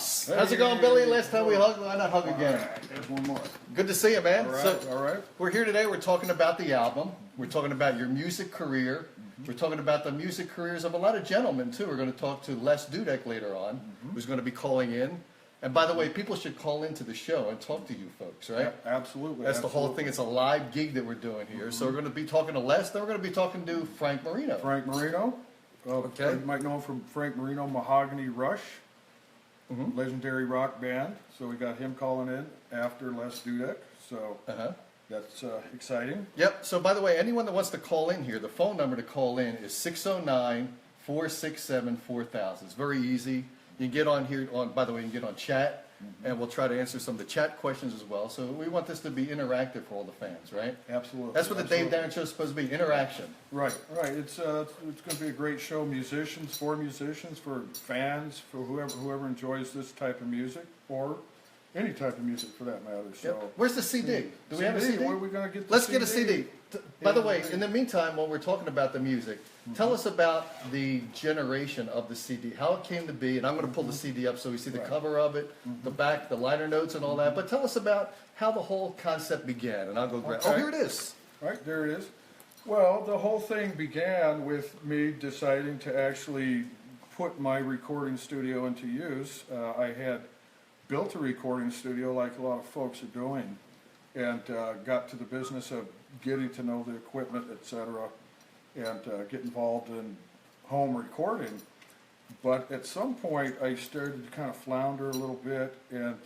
Ross. How's it going, Billy? Last time we hugged, why not hug again? There's one more. Good to see you, man. All right. We're here today. We're talking about the album. We're talking about your music career. We're talking about the music careers of a lot of gentlemen, too. We're going to talk to Les Dudek later on, who's going to be calling in. And by the way, people should call into the show and talk to you folks, right? Yeah, absolutely. That's the whole thing. It's a live gig that we're doing here. So we're going to be talking to Les, then we're going to be talking to Frank Marino. Frank Marino. Okay. You might know him from Frank Marino, Mahogany Rush, legendary rock band. So we got him calling in after Les Dudek. So that's exciting. Yep. So by the way, anyone that wants to call in here, the phone number to call in is 609-467-4000. It's very easy. You can get on here, by the way, you can get on chat, and we'll try to answer some of the chat questions as well. So we want this to be interactive for all the fans, right? Absolutely. That's what the Dave Darin Show is supposed to be, interaction. Right. It's going to be a great show. Musicians, for fans, for whoever enjoys this type of music, or any type of music for that matter. So, where's the CD? Do we have a CD? Where are we going to get the Let's CD? get a CD. By the way, in the meantime, while we're talking about the music, tell us about the generation of the CD, how it came to be, and I'm going to pull the CD up so we see the cover of it, the back, the liner notes and all that, but tell us about how the whole concept began, and I'll go grab Oh, here it is. Right, there it is. Well, the whole thing began with me deciding to actually put my recording studio into use. I had built a recording studio like a lot of folks are doing, and got to the business of getting to know the equipment, etc., and get involved in home recording. But at some point I started to kind of flounder a little bit, and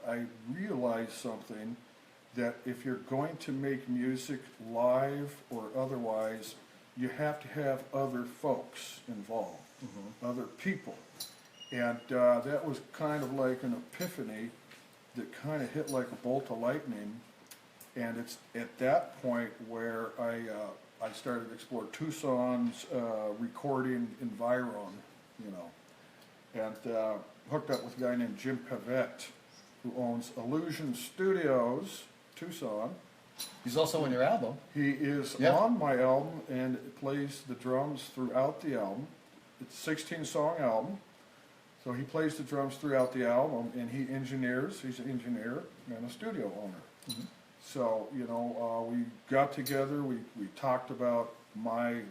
I realized something, that if you're going to make music live or otherwise, you have to have other folks involved, other people. And that was kind of like an epiphany that kind of hit like a bolt of lightning. And it's at that point where I started to explore Tucson's recording environ, and hooked up with a guy named Jim Pavette, who owns Illusion Studios, Tucson. He's also on your album. He is on my album and plays the drums throughout the album. It's a 16-song album. So he plays the drums throughout the album, and he engineers. He's an engineer and a studio owner. So, we got together, we talked about my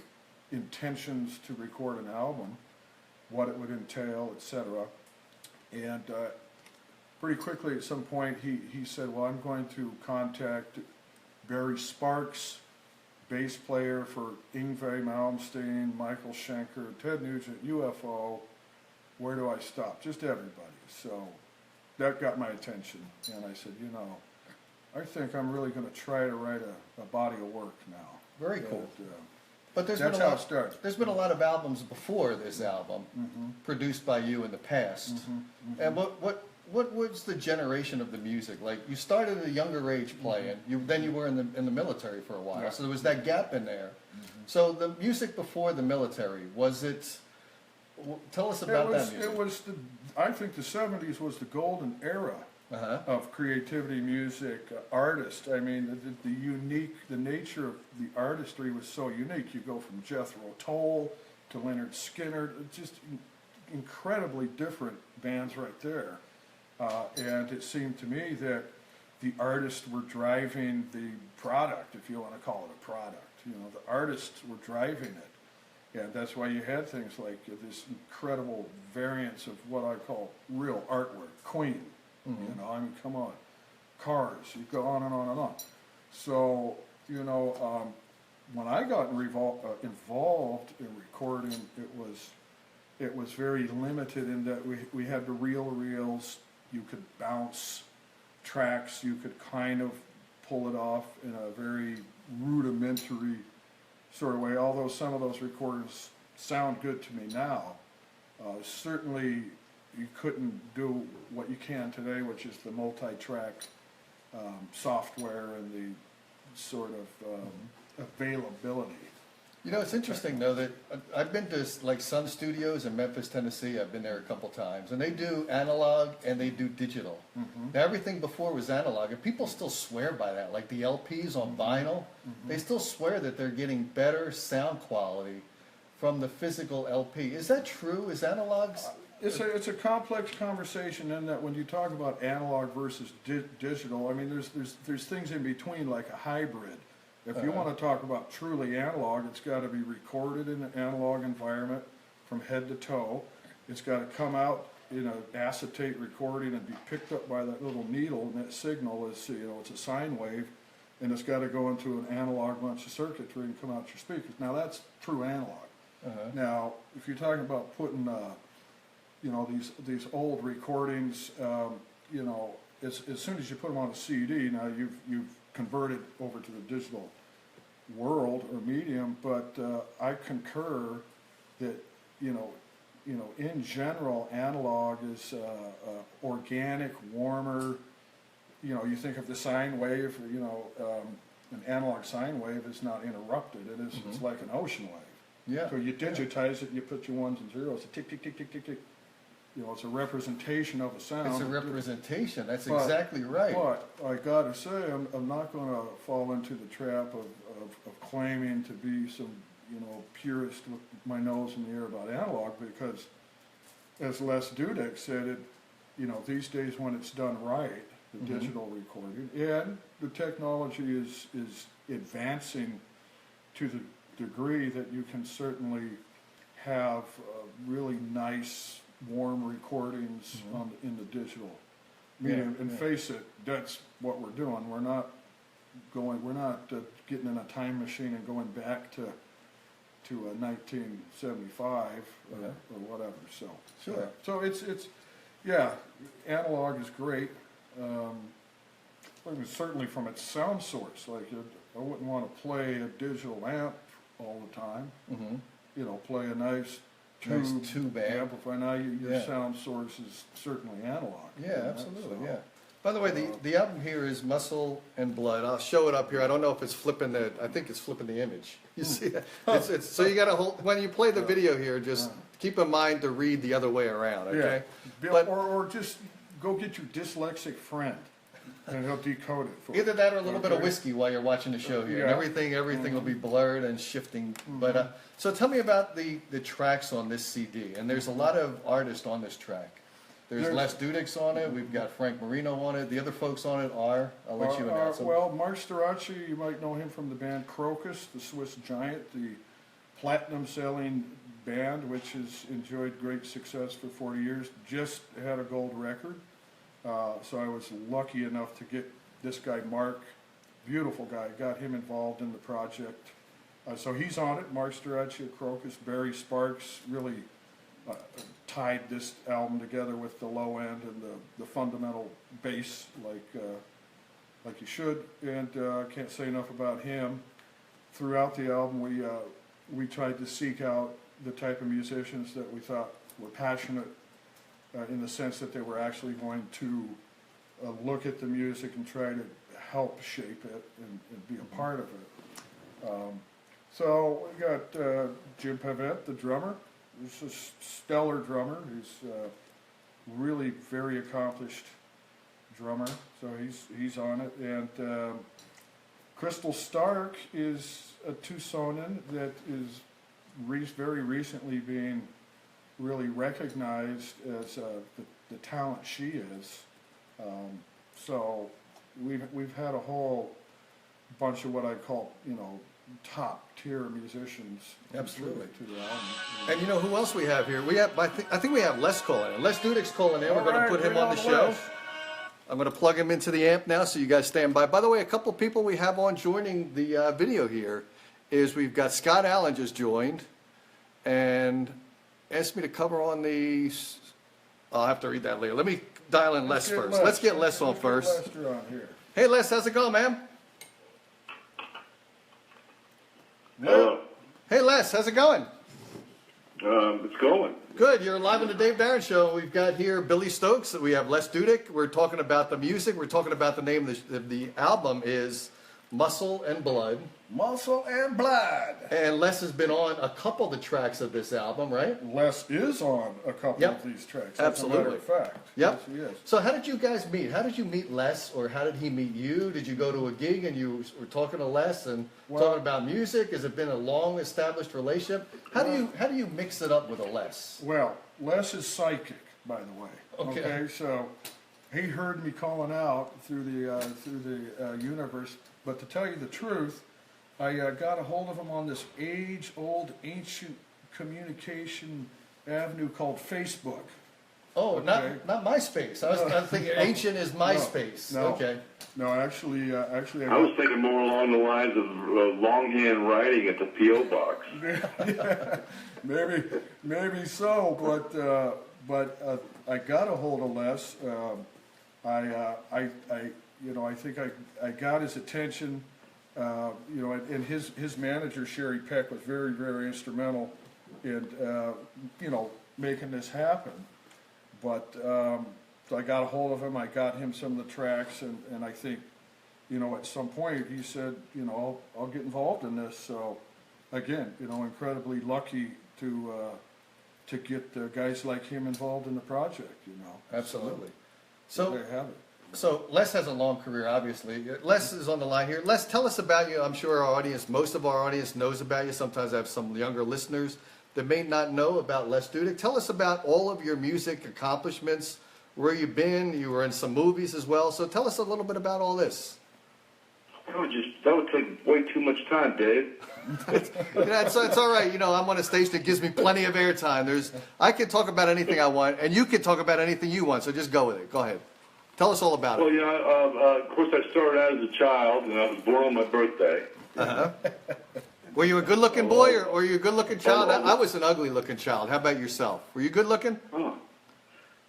intentions to record an album, what it would entail, etc. And pretty quickly at some point he said, well, I'm going to contact Barry Sparks, bass player for Yngwie Malmsteen, Michael Schenker, Ted Nugent, UFO. Where do I stop? Just everybody. So that got my attention, and I said, I think I'm really going to try to write a body of work now. Very cool. And, but that's how it started. There's been a lot of albums before this album, produced by you in the past. And what was the generation of the music? Like, you started at a younger age playing, then you were in the military for a while, so there was that gap in there. So the music before the military, was it... Tell us about that music. I think the 70s was the golden era of creativity, music, artists. I mean, the nature of the artistry was so unique. You go from Jethro Tull to Leonard Skinner, just incredibly different bands right there. And it seemed to me that the artists were driving the product, if you want to call it a product. The artists were driving it. And that's why you had things like this incredible variance of what I call real artwork. Queen, come on. Cars, you go on and on and on. So, when I got involved in recording, it was very limited in that we had the reel-to-reels. You could bounce tracks, you could kind of pull it off in a very rudimentary sort of way, although some of those recorders sound good to me now. Certainly you couldn't do what you can today, which is the multi-track software and the sort of availability. It's interesting though that I've been to like Sun Studios in Memphis, Tennessee. I've been there a couple times, and they do analog and they do digital. Now, everything before was analog, and people still swear by that. Like the LPs on vinyl, they still swear that they're getting better sound quality from the physical LP. Is that true? Is analog it's a complex conversation in that when you talk about analog versus digital, I mean, there's things in between like a hybrid. If you want to talk about truly analog, it's got to be recorded in an analog environment from head to toe. It's got to come out in an acetate recording and be picked up by that little needle, and that signal is, it's a sine wave, and it's got to go into an analog bunch of circuitry and come out your speakers. Now that's true analog. Now, if you're talking about putting, these old recordings, as soon as you put them on a CD, now you've converted over to the digital world or medium. But I concur that in general, analog is organic, warmer. You think of the sine wave. An analog sine wave is not interrupted. It's like an ocean wave. Yeah. So you digitize it, and you put your ones and zeros, tick, tick, tick, tick, tick, tick. It's a representation of a sound. It's a representation. That's exactly right. But I got to say, I'm not going to fall into the trap of claiming to be some, purist with my nose in the air about analog, because, as Les Dudek said, it, these days when it's done right, the digital recording, and the technology is advancing to the degree that you can certainly have really nice, warm recordings in the digital medium. And face it, that's what we're doing. We're not getting in a time machine and going back to 1975 or whatever. So sure. So it's analog is great. Certainly from its sound source. Like I wouldn't want to play a digital amp all the time. Play a nice tube amplifier. Now your sound source is certainly analog. Yeah, absolutely. So, by the way, the album here is Muscle and Blood. I'll show it up here. I don't know if it's flipping I think it's flipping the image. You see that? It's so you got to hold when you play the video here. Just keep in mind to read the other way around. Okay. Yeah. Or just go get your dyslexic friend. And he'll decode it for you. Either that or a little bit of whiskey while you're watching the show here. Yeah. And everything will be blurred and shifting. But so tell me about the tracks on this CD. And there's a lot of artists on this track. There's Les Dudek's on it. We've got Frank Marino on it. The other folks on it are, I'll let you announce them. Well, Mark Starace, you might know him from the band Crocus, the Swiss Giant, the platinum-selling band, which has enjoyed great success for 40 years, just had a gold record. So I was lucky enough to get this guy, Mark, beautiful guy, got him involved in the project. So he's on it, Mark Starace of Crocus. Barry Sparks really tied this album together with the low end and the fundamental bass like you should. And I can't say enough about him. Throughout the album, we tried to seek out the type of musicians that we thought were passionate in the sense that they were actually going to look at the music and try to help shape it and be a part of it. So we got Jim Pavette, the drummer. He's a stellar drummer. He's really very accomplished drummer. So he's on it. And Crystal Stark is a Tucsonan that is very recently being really recognized as the talent she is. So we've had a whole bunch of what I call, top tier musicians. Absolutely. To the album. And you know who else we have here? We have, I think we have Les calling in. Les Dudek's calling in. We're going to put him on the show. I'm going to plug him into the amp now, so you guys stand by. By the way, a couple people we have on joining the video here is we've got Scott Allen just joined, and asked me to cover on the. I'll have to read that later. Let me dial in Les first. Let's get Les on first. Hey Les, how's it going, man? Hello. Hey Les, how's it going? It's going. Good. You're live on the Dave Darin Show. We've got here Billy Stokes. We have Les Dudek. We're talking about the music. We're talking about the name of the album is Muscle and Blood. Muscle and Blood. And Les has been on a couple of the tracks of this album, right? Les is on a couple of these tracks. Absolutely. As a matter of fact. Yep. Yes, he is. So how did you guys meet? How did you meet Les, or how did he meet you? Did you go to a gig and you were talking to Les and talking about music? Has it been a long established relationship? How do you mix it up with a Les? Well, Les is psychic, by the way. Okay. So he heard me calling out through the universe. But to tell you the truth, I got a hold of him on this age-old, ancient communication avenue called Facebook. Oh, Okay. not MySpace. I was thinking ancient is MySpace. No. Okay. No, actually, I was thinking more along the lines of longhand writing at the P.O. box. yeah, maybe so, but I got a hold of Les. I think I got his attention. And his manager Sherry Peck was very, very instrumental in making this happen. But so I got a hold of him. I got him some of the tracks, and I think, at some point he said, I'll get involved in this. So again, incredibly lucky to get guys like him involved in the project. Absolutely. So there you have it. So Les has a long career, obviously. Les is on the line here. Les, tell us about you. I'm sure most of our audience knows about you. Sometimes I have some younger listeners that may not know about Les Dudek. Tell us about all of your music accomplishments, where you've been. You were in some movies as well. So tell us a little bit about all this. That would take way too much time, Dave. It's all right. I'm on a station that gives me plenty of airtime. I can talk about anything I want, and you can talk about anything you want. So just go with it. Go ahead. Tell us all about it. Well, of course, I started out as a child, and I was born on my birthday. Uh-huh. Were you a good-looking boy, or were you a good-looking child? I was an ugly-looking child. How about yourself? Were you good-looking? Oh.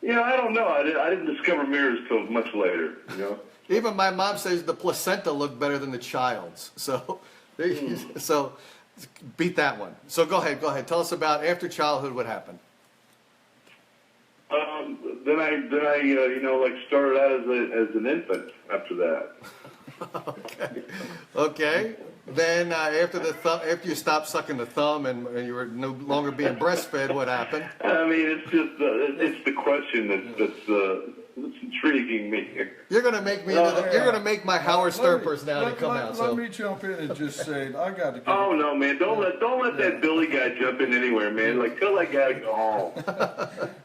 I don't know. I didn't discover mirrors till much later, Even my mom says the placenta looked better than the child's. So beat that one. So go ahead. Tell us about after childhood, what happened. Then I started out as an infant after that. Okay. Then after you stopped sucking the thumb and you were no longer being breastfed, what happened? I mean, it's just it's the question that's intriguing me. You're gonna make me. You're gonna make my Howard Stern personality come out. Let me jump in and just say I got to. Oh no, man! Don't let that Billy guy jump in anywhere, man. Tell that guy to go home.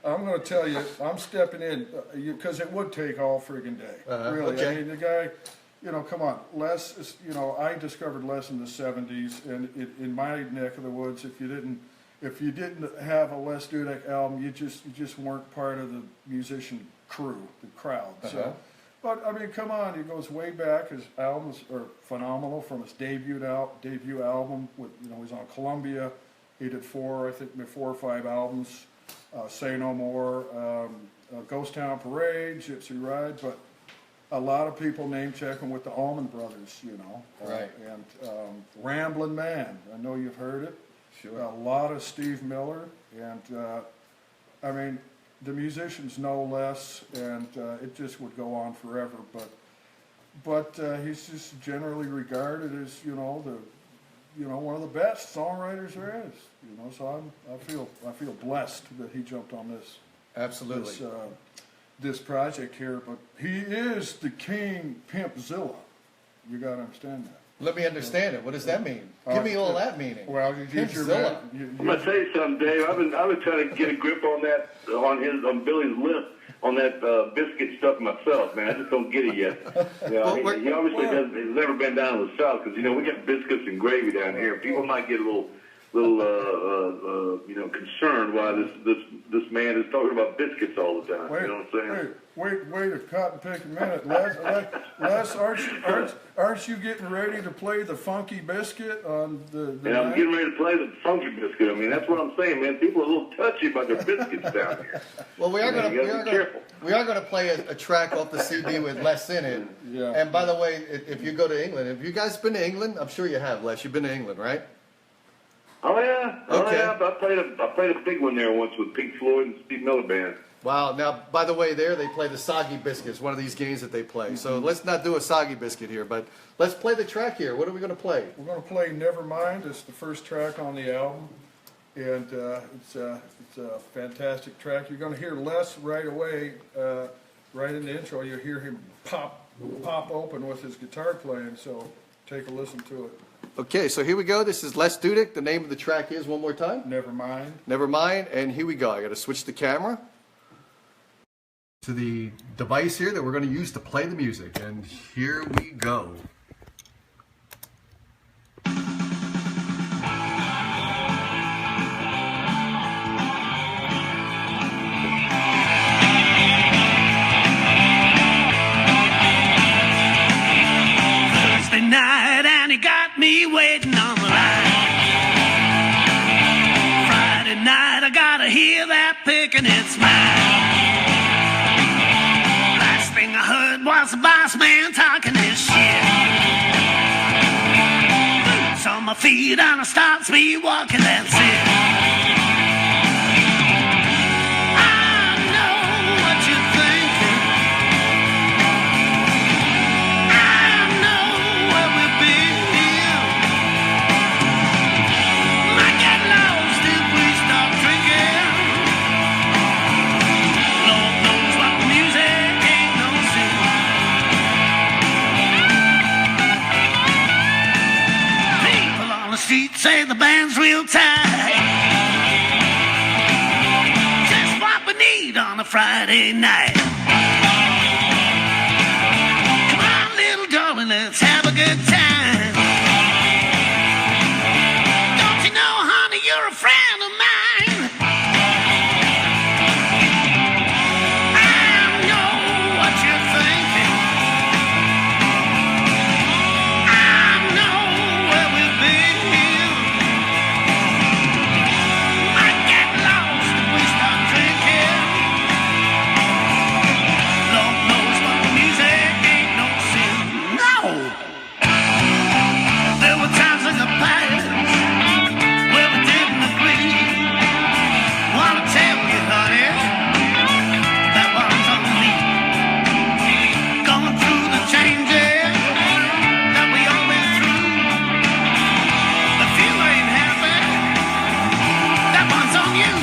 I'm going to tell you, I'm stepping in because it would take all friggin' day. Really, okay. I mean, the guy. Come on, Les is, I discovered Les in the 70s, and in my neck of the woods, if you didn't have a Les Dudek album, you just weren't part of the musician crew, the crowd. So, but I mean, come on, he goes way back. His albums are phenomenal from his debut album with, he's on Columbia. He did 4 or 5 albums, Say No More, Ghost Town Parade, Gypsy Ride, but a lot of people name check him with the Allman Brothers, Right. And Ramblin' Man, I know you've heard it. Sure. A lot of Steve Miller, and I mean, the musicians know Les, and it just would go on forever. But he's just generally regarded as one of the best songwriters there is. So I feel blessed that he jumped on this. Absolutely. This project here, but he is the king pimpzilla. You got to understand that. Let me understand it. What does that mean? Give me all that meaning. Well, you get your Pimpzilla. I'm gonna tell you something, Dave. I've been trying to get a grip on that on Billy's list on that biscuit stuff myself, man. I just don't get it yet. He obviously doesn't. He's never been down to the south because we get biscuits and gravy down here. People might get a little concerned why this man is talking about biscuits all the time. You know what I'm saying? Wait a cotton pick a minute, Les. Aren't you getting ready to play the funky biscuit on the Yeah, I'm getting ready to play the funky biscuit. I mean, that's what I'm saying, man. People are a little touchy about their biscuits down here. Well, we are going to play a track off the CD with Les in it. Yeah. And by the way, if you go to England, have you guys been to England? I'm sure you have, Les. You've been to England, right? Oh yeah, Okay. I played a big one there once with Pink Floyd and Steve Miller Band. Wow. Now, by the way, they play the Soggy Biscuits, one of these games that they play. So let's not do a Soggy Biscuit here, but let's play the track here. What are we going to play? We're going to play Nevermind. It's the first track on the album, and it's a fantastic track. You're going to hear Les right away, right in the intro. You'll hear him pop open with his guitar playing, so take a listen to it. Okay, so here we go. This is Les Dudek. The name of the track is, one more time? Nevermind. Nevermind, and here we go. I got to switch the camera to the device here that we're going to use to play the music, and here we go. Thursday night and he got me waiting on the line. Friday night I gotta hear that pick and it's mine. Last thing I heard was the boss man talking his shit. Boots on my feet and I start speed walking, that's it. I know what you're thinking. I know where we've been. Might get lost if we start drinking. Lord knows what the music ain't no sin. People on the street say the band's real tight. Just what we need on a Friday night. Come on, little darling, let's have a good time. Don't you know, honey, you're a friend of mine. I know what you're thinking. I know where we've been. Might get lost if we start drinking. Lord knows what the music ain't no sin. No! There were times in the past where we didn't agree. Wanna tell you, honey, that one's on me. Going through the changes that we all been through. If you ain't happy, that one's on you.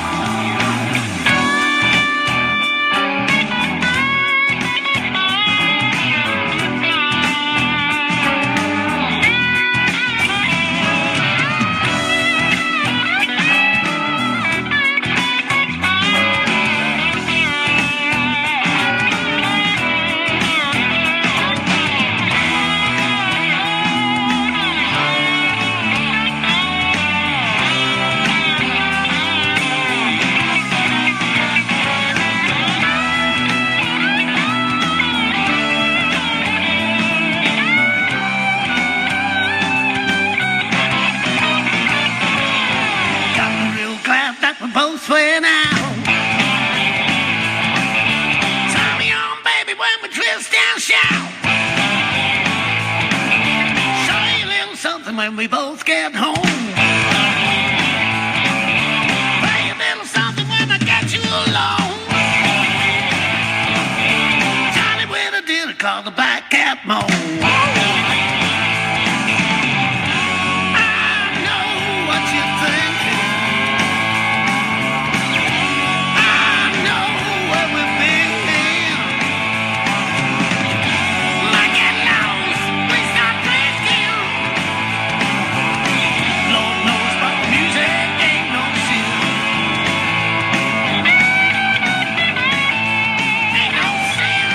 Got me real glad that we both went out. Turn me on, baby, when we twist and shout. Show you a little something when we both get home. Play a little something when I get you alone. Johnny with a dinner called the Black Cat Moan. I know what you're thinking. I know where we've been. Might get lost, we start drinking. Lord knows what the music ain't no sin. Ain't no sin.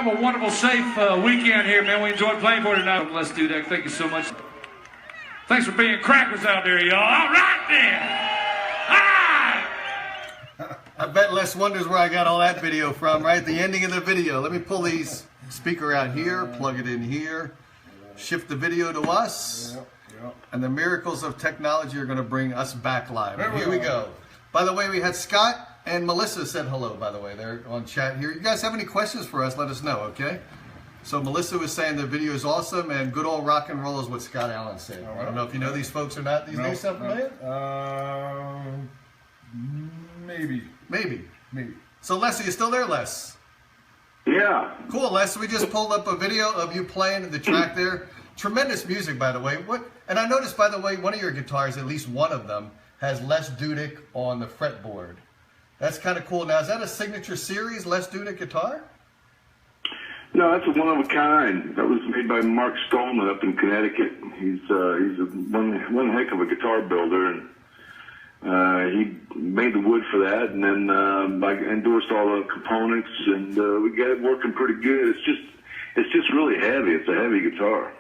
have a wonderful, safe weekend here, man. We enjoyed playing for you tonight. Les Dudek, thank you so much. Thanks for being crackers out there, y'all. All right, then. I bet Les wonders where I got all that video from, right? The ending of the video. Let me pull these speaker out here, plug it in here, shift the video to us, and the miracles of technology are going to bring us back live. Here we go. By the way, we had Scott and Melissa said hello, by the way. They're on chat here. You guys have any questions for us, let us know, okay? So Melissa was saying the video is awesome, and good old rock and roll is what Scott Allen said. I don't know if you know these folks or not. These names sound familiar? Maybe. So Les, are you still there, Les? Yeah. Cool, Les. We just pulled up a video of you playing the track there. Tremendous music, by the way. And I noticed, by the way, one of your guitars, at least one of them, has Les Dudek on the fretboard. That's kind of cool. Now, is that a signature series, Les Dudek guitar? No, that's a one of a kind. That was made by Mark Stallman up in Connecticut. He's one heck of a guitar builder, and he made the wood for that, and then I endorsed all the components, and we got it working pretty good. It's just really heavy. It's a heavy guitar.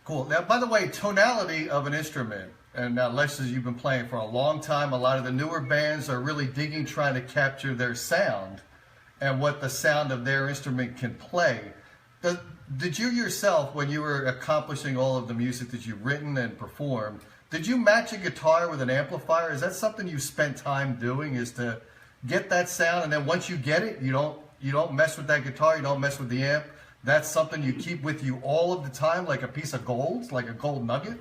Cool. Now, by the way, tonality of an instrument, and now Les, as you've been playing for a long time, a lot of the newer bands are really digging, trying to capture their sound and what the sound of their instrument can play. Did you yourself, when you were accomplishing all of the music that you've written and performed, did you match a guitar with an amplifier? Is that something you spent time doing, is to get that sound, and then once you get it, you don't mess with that guitar, you don't mess with the amp? That's something you keep with you all of the time, like a piece of gold, like a gold nugget?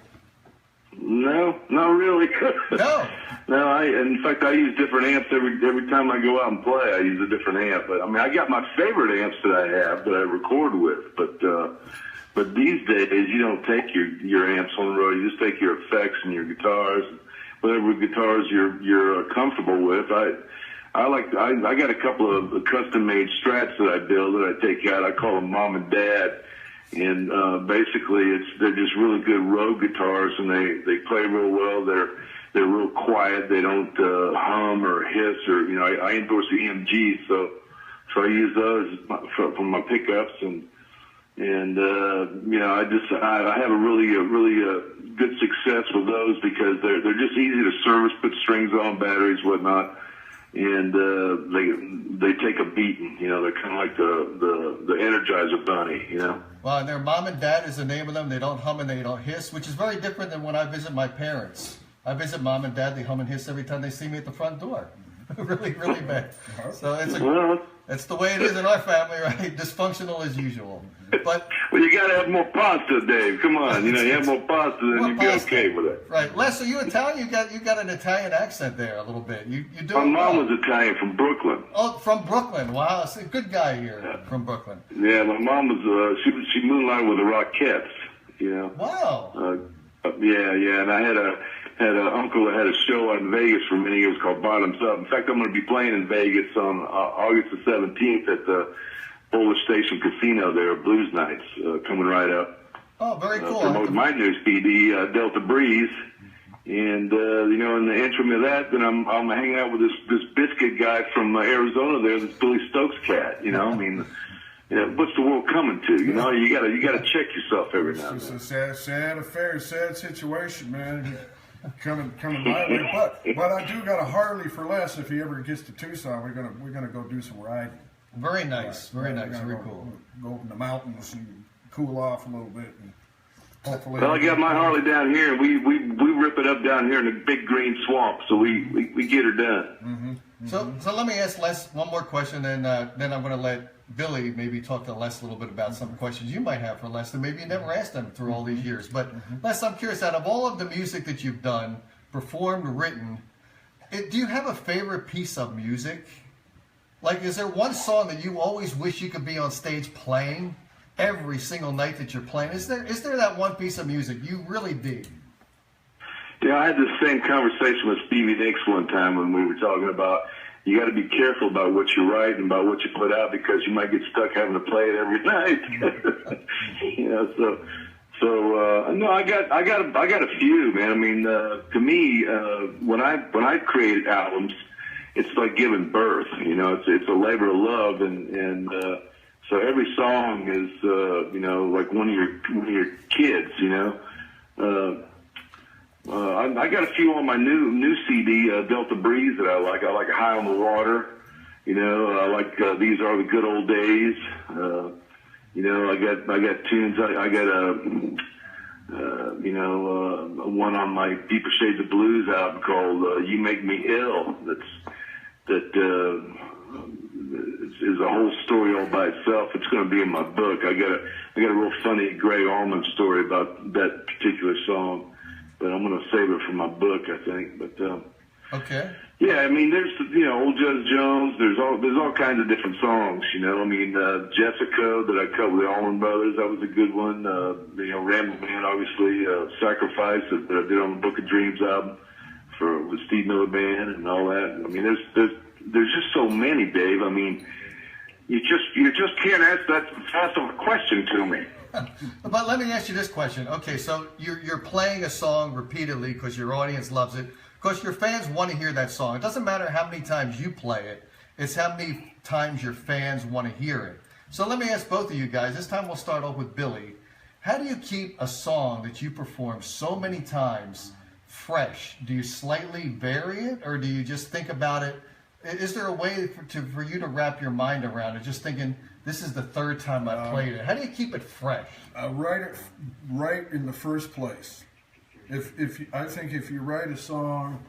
No, not really. No. No, in fact, I use different amps every time I go out and play. I use a different amp. But I mean, I got my favorite amps that I have that I record with. But these days, you don't take your amps on the road. You just take your effects and your guitars, whatever guitars you're comfortable with. I got a couple of custom-made Strats that I build that I take out. I call them Mom and Dad. And basically, they're just really good road guitars, and they play real well. They're real quiet. They don't hum or hiss, or I endorse the EMGs, so I use those for my pickups, and I have a really good success with those because they're just easy to service, put strings on, batteries, whatnot. And they take a beating, they're kind of like the Energizer Bunny, Well, and their Mom and Dad is the name of them. They don't hum and they don't hiss, which is very different than when I visit my parents. I visit Mom and Dad, they hum and hiss every time they see me at the front door. Really, really bad. So it's the way it is in our family, right? Dysfunctional as usual. But well, you got to have more pasta, Dave. Come on, you have more pasta, then you'd be okay with it. Right, Les, are you Italian? You got an Italian accent there a little bit. You do. My mom was Italian from Brooklyn. Oh, from Brooklyn. Wow, it's a good guy here from Brooklyn. Yeah, my mom was. She moonlighted with the Rockettes. Wow. Yeah, and I had an uncle that had a show out in Vegas for many years called Bottoms Up. In fact, I'm going to be playing in Vegas on August the 17th at the Boulder Station Casino there, Blues Nights, coming right up. Oh, very cool. Promote my new CD, Delta Breeze. And, in the interim of that, then I'm hanging out with this biscuit guy from Arizona there, this Billy Stokes cat, what's the world coming to? You gotta check yourself every now and then. It's a sad affair, sad situation, man. Coming my way, but I do got a Harley for Les if he ever gets to Tucson. We're gonna go do some riding. Very nice, very cool. Go up in the mountains and cool off a little bit. And hopefully. Well, I got my Harley down here, and we rip it up down here in the big green swamp, so we get her done. Mm-hmm. So let me ask Les one more question, and then I'm going to let Billy maybe talk to Les a little bit about some questions you might have for Les that maybe you never asked him through all these years. But Les, I'm curious, out of all of the music that you've done, performed, written, do you have a favorite piece of music? Like, is there one song that you always wish you could be on stage playing every single night that you're playing? Is there that one piece of music you really dig? Yeah, I had the same conversation with Stevie Nicks one time when we were talking about you got to be careful about what you write and about what you put out because you might get stuck having to play it every night. No, I got a few, man. I mean, to me, when I created albums, it's like giving birth. It's a labor of love, and So every song is, you know, like one of your kids, you know. I got a few on my new CD, Delta Breeze, that I like. I like High on the Water. You know, I like These Are the Good Old Days. You know, I got tunes. I got you know, one on my Deeper Shades of Blues album called "You Make Me Ill." That is a whole story all by itself. It's going to be in my book. I got a real funny Gray Allman story about that particular song, but I'm going to save it for my book, I think. But okay. Yeah, I mean, there's, you know, Old Judge Jones. There's all kinds of different songs. You know, I mean, Jessica that I cut with the Allman Brothers, that was a good one. You know, Ramble Man, obviously, Sacrifice that I did on the Book of Dreams album with Steve Miller Band and all that. I mean, there's just so many, Dave. I mean, you just can't ask that fast of a question to me. But let me ask you this question. Okay, so you're playing a song repeatedly because your audience loves it. Because your fans want to hear that song. It doesn't matter how many times you play it. It's how many times your fans want to hear it. So let me ask both of you guys. This time we'll start off with Billy. How do you keep a song that you perform so many times fresh? Do you slightly vary it, or do you just think about it? Is there a way for you to wrap your mind around it, just thinking, this is the third time I played it? How do you keep it fresh? Write it right in the first place. I think if you write a song,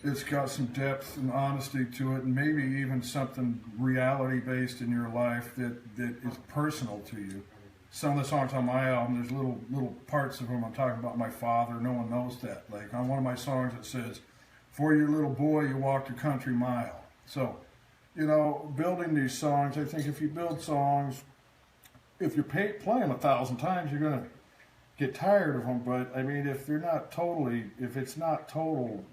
it's got some depth and honesty to it, and maybe even something reality-based in your life that is personal to you. Some of the songs on my album, there's little parts of them I'm talking about my father. No one knows that. Like on one of my songs, it says, "For your little boy, you walked a country mile." So, you know, building these songs, I think if you build songs, if you play them 1,000 times, you're going to get tired of them. But I mean, if it's not total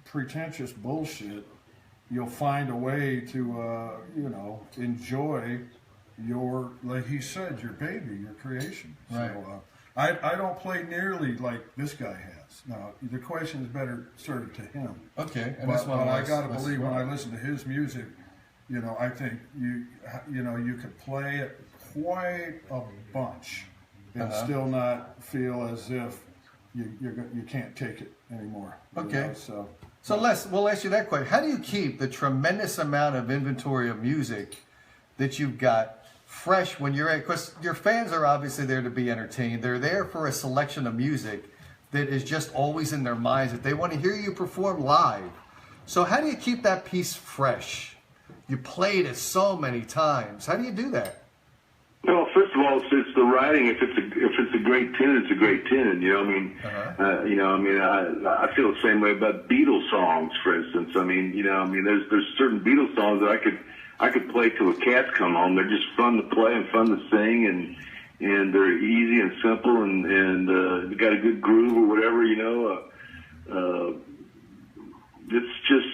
pretentious bullshit, you'll find a way to, you know, enjoy your, like he said, your baby, your creation. Right. So I don't play nearly like this guy has. Now, the question is better served to him. Okay. And But I got to believe when I listen to his music, you know, I think you could play it quite a bunch and still not feel as if you can't take it anymore. Okay. You know, so Les, we'll ask you that question. How do you keep the tremendous amount of inventory of music that you've got fresh when you're at, because your fans are obviously there to be entertained. They're there for a selection of music that is just always in their minds, that they want to hear you perform live. So how do you keep that piece fresh? You played it so many times. How do you do that? Well, first of all, it's the writing. If it's a great tune, it's a great tune. You know, I mean, you know, I mean, I feel the same way about Beatles songs, for instance. I mean, you know, I mean, there's certain Beatles songs that I could play till the cats come home. They're just fun to play and fun to sing, and they're easy and simple, and they got a good groove or whatever. You know, it's just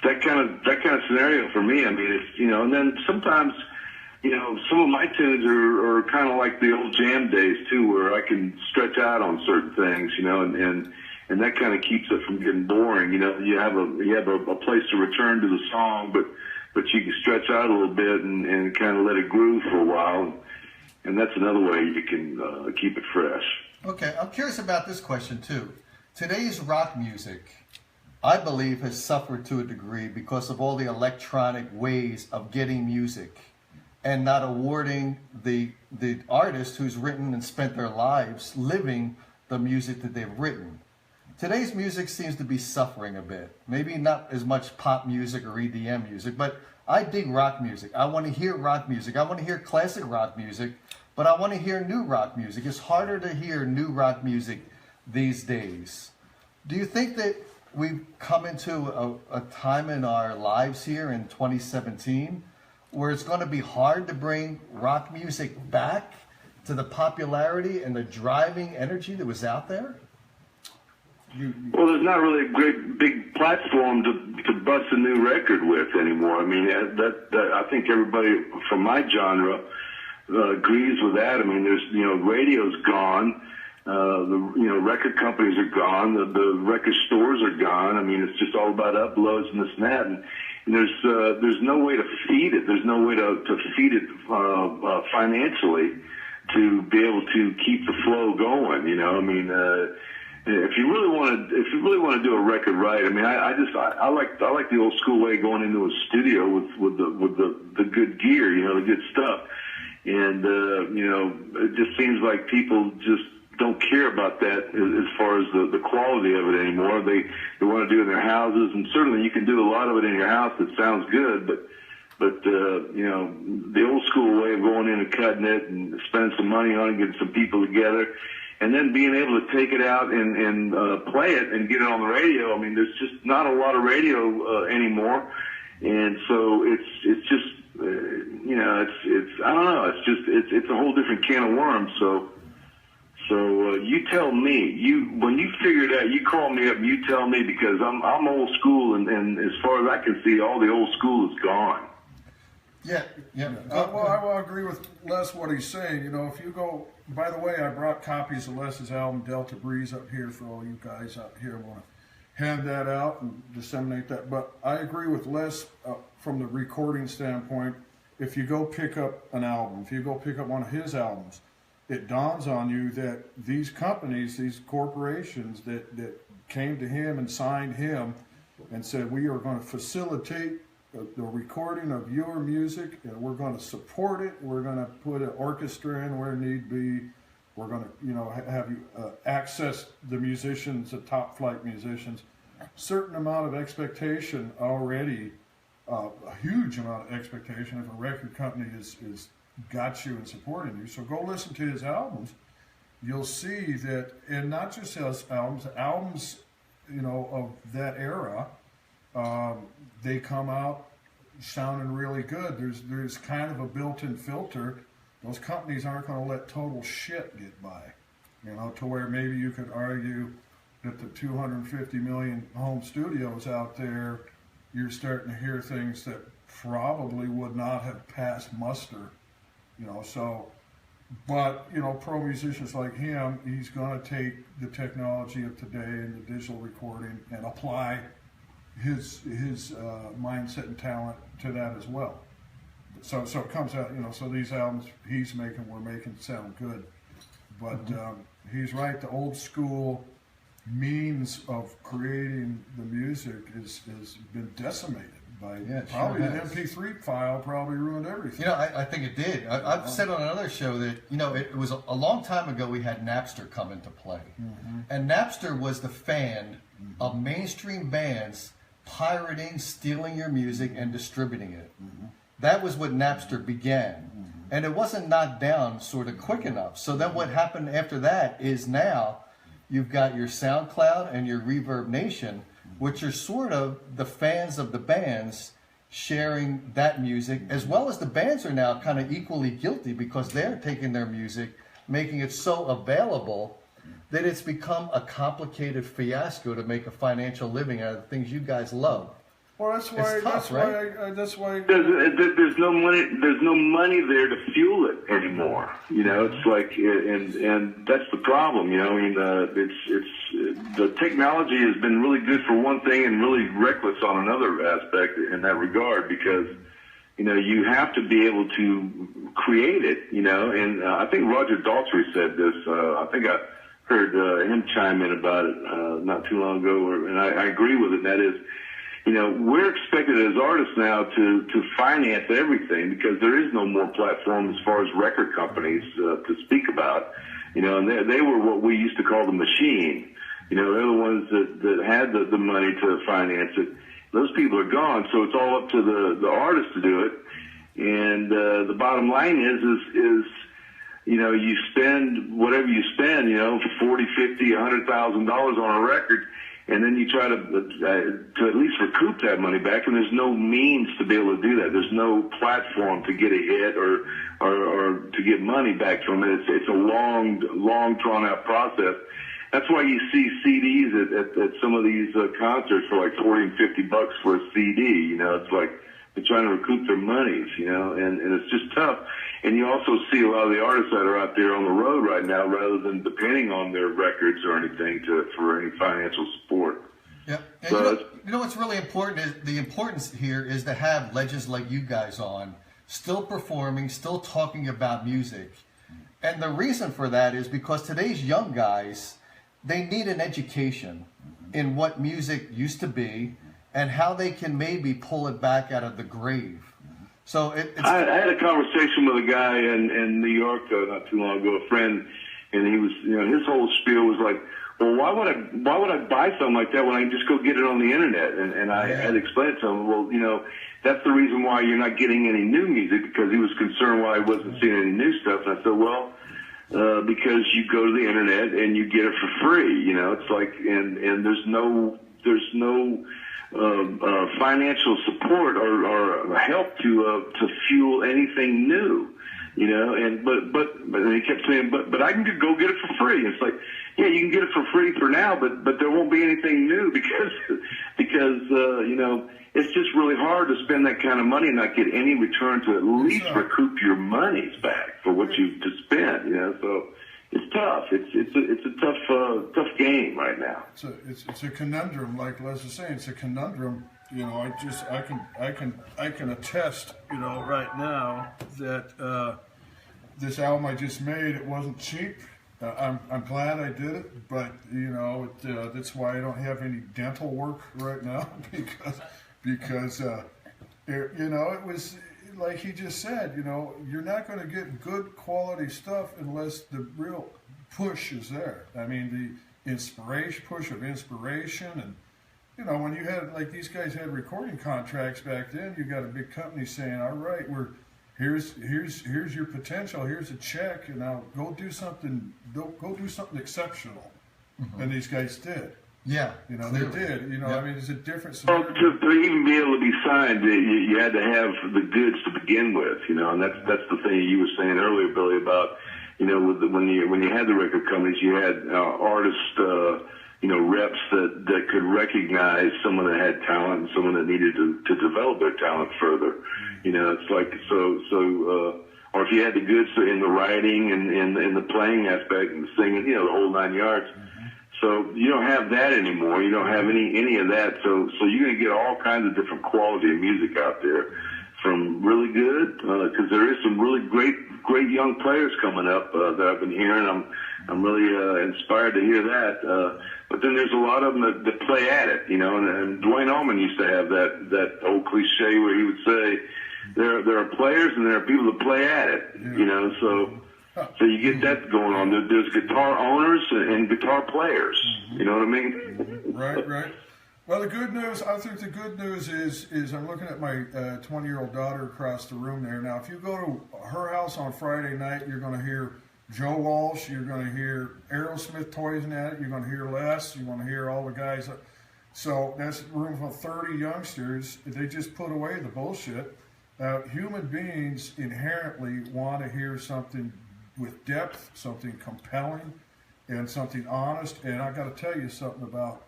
that kind of scenario for me. I mean, it's, you know, and then sometimes, you know, some of my tunes are kind of like the old jam days too, where I can stretch out on certain things, you know, and that kind of keeps it from getting boring. You know, you have a place to return to the song, but you can stretch out a little bit and kind of let it groove for a while, and that's another way you can keep it fresh. Okay, I'm curious about this question too. Today's rock music, I believe, has suffered to a degree because of all the electronic ways of getting music, and not awarding the artist who's written and spent their lives living the music that they've written. Today's music seems to be suffering a bit. Maybe not as much pop music or EDM music, but I dig rock music. I want to hear rock music. I want to hear classic rock music, but I want to hear new rock music. It's harder to hear new rock music these days. Do you think that we've come into a time in our lives here in 2017 where it's going to be hard to bring rock music back to the popularity and the driving energy that was out there? Well, there's not really a great big platform to bust a new record with anymore. I mean, that I think everybody from my genre agrees with that. I mean, there's, you know, radio's gone. Record companies are gone. The record stores are gone. I mean, it's just all about uploads and this and that. there's no way to feed it. There's no way to feed it financially to be able to keep the flow going. You know, I mean, if you really want to do a record right, I mean, I like the old school way, going into a studio with the good gear, you know, the good stuff. And you know, it just seems like people just don't care about that as far as the quality of it anymore. They want to do it in their houses, and certainly you can do a lot of it in your house that sounds good, but you know, the old school way of going in and cutting it and spending some money on it, getting some people together, and then being able to take it out and play it and get it on the radio. I mean, there's just not a lot of radio anymore, and so it's just you know, it's I don't know, it's a whole different can of worms. So you tell me, when you figure it out, you call me up and you tell me, because I'm old school, and as far as I can see, all the old school is gone. Yeah. Well, I will agree with Les what he's saying. You know, if you go, by the way, I brought copies of Les's album Delta Breeze up here for all you guys out here. I want to hand that out and disseminate that. But I agree with Les from the recording standpoint. If you go pick up an album, if you go pick up one of his albums, it dawns on you that these companies, these corporations that came to him and signed him and said, we are going to facilitate the recording of your music, and we're going to support it. We're going to put an orchestra in where need be. We're going to, you know, have you access the musicians, the top flight musicians. Certain amount of expectation already, a huge amount of expectation if a record company is got you and supporting you. So go listen to his albums. You'll see that, and not just his albums, you know, of that era. They come out sounding really good. There's kind of a built-in filter. Those companies aren't going to let total shit get by, you know, to where maybe you could argue that the 250 million home studios out there, you're starting to hear things that probably would not have passed muster, you know. So, but, you know, pro musicians like him, he's going to take the technology of today and the digital recording and apply his mindset and talent to that as well. So it comes out, you know, so these albums he's making, we're making sound good. But he's right, the old school means of creating the music is been decimated by probably the MP3 file probably ruined everything. You know, I think it did. I've said on another show that, you know, it was a long time ago we had Napster come into play. And Napster was the fan of mainstream bands pirating, stealing your music, and distributing it. That was what Napster began. And it wasn't knocked down sort of quick enough. So then what happened after that is now you've got your SoundCloud and your Reverb Nation, which are sort of the fans of the bands sharing that music, as well as the bands are now kind of equally guilty because they're taking their music, making it so available that it's become a complicated fiasco to make a financial living out of the things you guys love. Well, that's why. It's tough, right? That's why. There's no money. There's no money there to fuel it anymore. You know, it's like, and that's the problem. You know, I mean, it's the technology has been really good for one thing and really reckless on another aspect in that regard, because, you know, you have to be able to create it. You know, and I think Roger Daltrey said this. I think I heard him chime in about it not too long ago, and I agree with it. And that is, you know, we're expected as artists now to finance everything, because there is no more platform as far as record companies to speak about. You know, and they were what we used to call the machine. You know, they're the ones that had the money to finance it. Those people are gone, so it's all up to the artists to do it. And the bottom line is you know, you spend whatever you spend, you know, $40, $50, $100,000 on a record, and then you try to at least recoup that money back, and there's no means to be able to do that. There's no platform to get a hit or to get money back from it. It's a long drawn out process. That's why you see CDs at some of these concerts for like $40 and $50 for a CD. You know, it's like they're trying to recoup their monies, you know, and it's just tough. And you also see a lot of the artists that are out there on the road right now, rather than depending on their records or anything for any financial support. Yeah. And So you know what's really important is the importance here is to have legends like you guys on, still performing, still talking about music. And the reason for that is because today's young guys, they need an education in what music used to be and how they can maybe pull it back out of the grave. So I had a conversation with a guy in New York not too long ago, a friend, and he was, his whole spiel was like, well, why would I buy something like that when I can just go get it on the internet? And I had explained to him, well, that's the reason why you're not getting any new music, because he was concerned why I wasn't seeing any new stuff. And I said, well, because you go to the internet and you get it for free. It's like, and there's no financial support or help to fuel anything new. But he kept saying, but I can go get it for free. It's like, yeah, you can get it for free for now, but there won't be anything new because it's just really hard to spend that kind of money and not get any return to at least recoup your monies back for what you've just spent. So it's tough. It's a tough game right now. It's a conundrum, like Les is saying. It's a conundrum. I can attest, right now that this album I just made, it wasn't cheap. I'm glad I did it, but that's why I don't have any dental work right now because it was like he just said. You're not going to get good quality stuff unless the real push is there. I mean, the push of inspiration, and when you had, like, these guys had recording contracts back then, you got a big company saying, all right, here's your potential, here's a check, and now go do something exceptional. And these guys did. Yeah, they did. I mean, it's a difference. Well, to even be able to be signed, you had to have the goods to begin with, and that's the thing you were saying earlier, Billy, about when you had the record companies, you had artists, reps that could recognize someone that had talent and someone that needed to develop their talent further. It's like or if you had the goods in the writing and in the playing aspect and the singing, the whole 9 yards. So you don't have that anymore. You don't have any of that. So you're going to get all kinds of different quality of music out there, from really good, because there is some really great young players coming up that I've been hearing. I'm really inspired to hear that. But then there's a lot of them that play at it, and Dwayne Allman used to have that old cliche where he would say, there are players and there are people that play at it, so you get that going on. There's guitar owners and guitar players. You know what I mean? Right. Well, I think the good news is I'm looking at my 20-year-old daughter across the room there. Now, if you go to her house on Friday night, you're going to hear Joe Walsh, you're going to hear Aerosmith toys in it, you're going to hear Les, you're going to hear all the guys. So that's a room for 30 youngsters. They just put away the bullshit. Human beings inherently want to hear something with depth, something compelling, and something honest. And I got to tell you something about,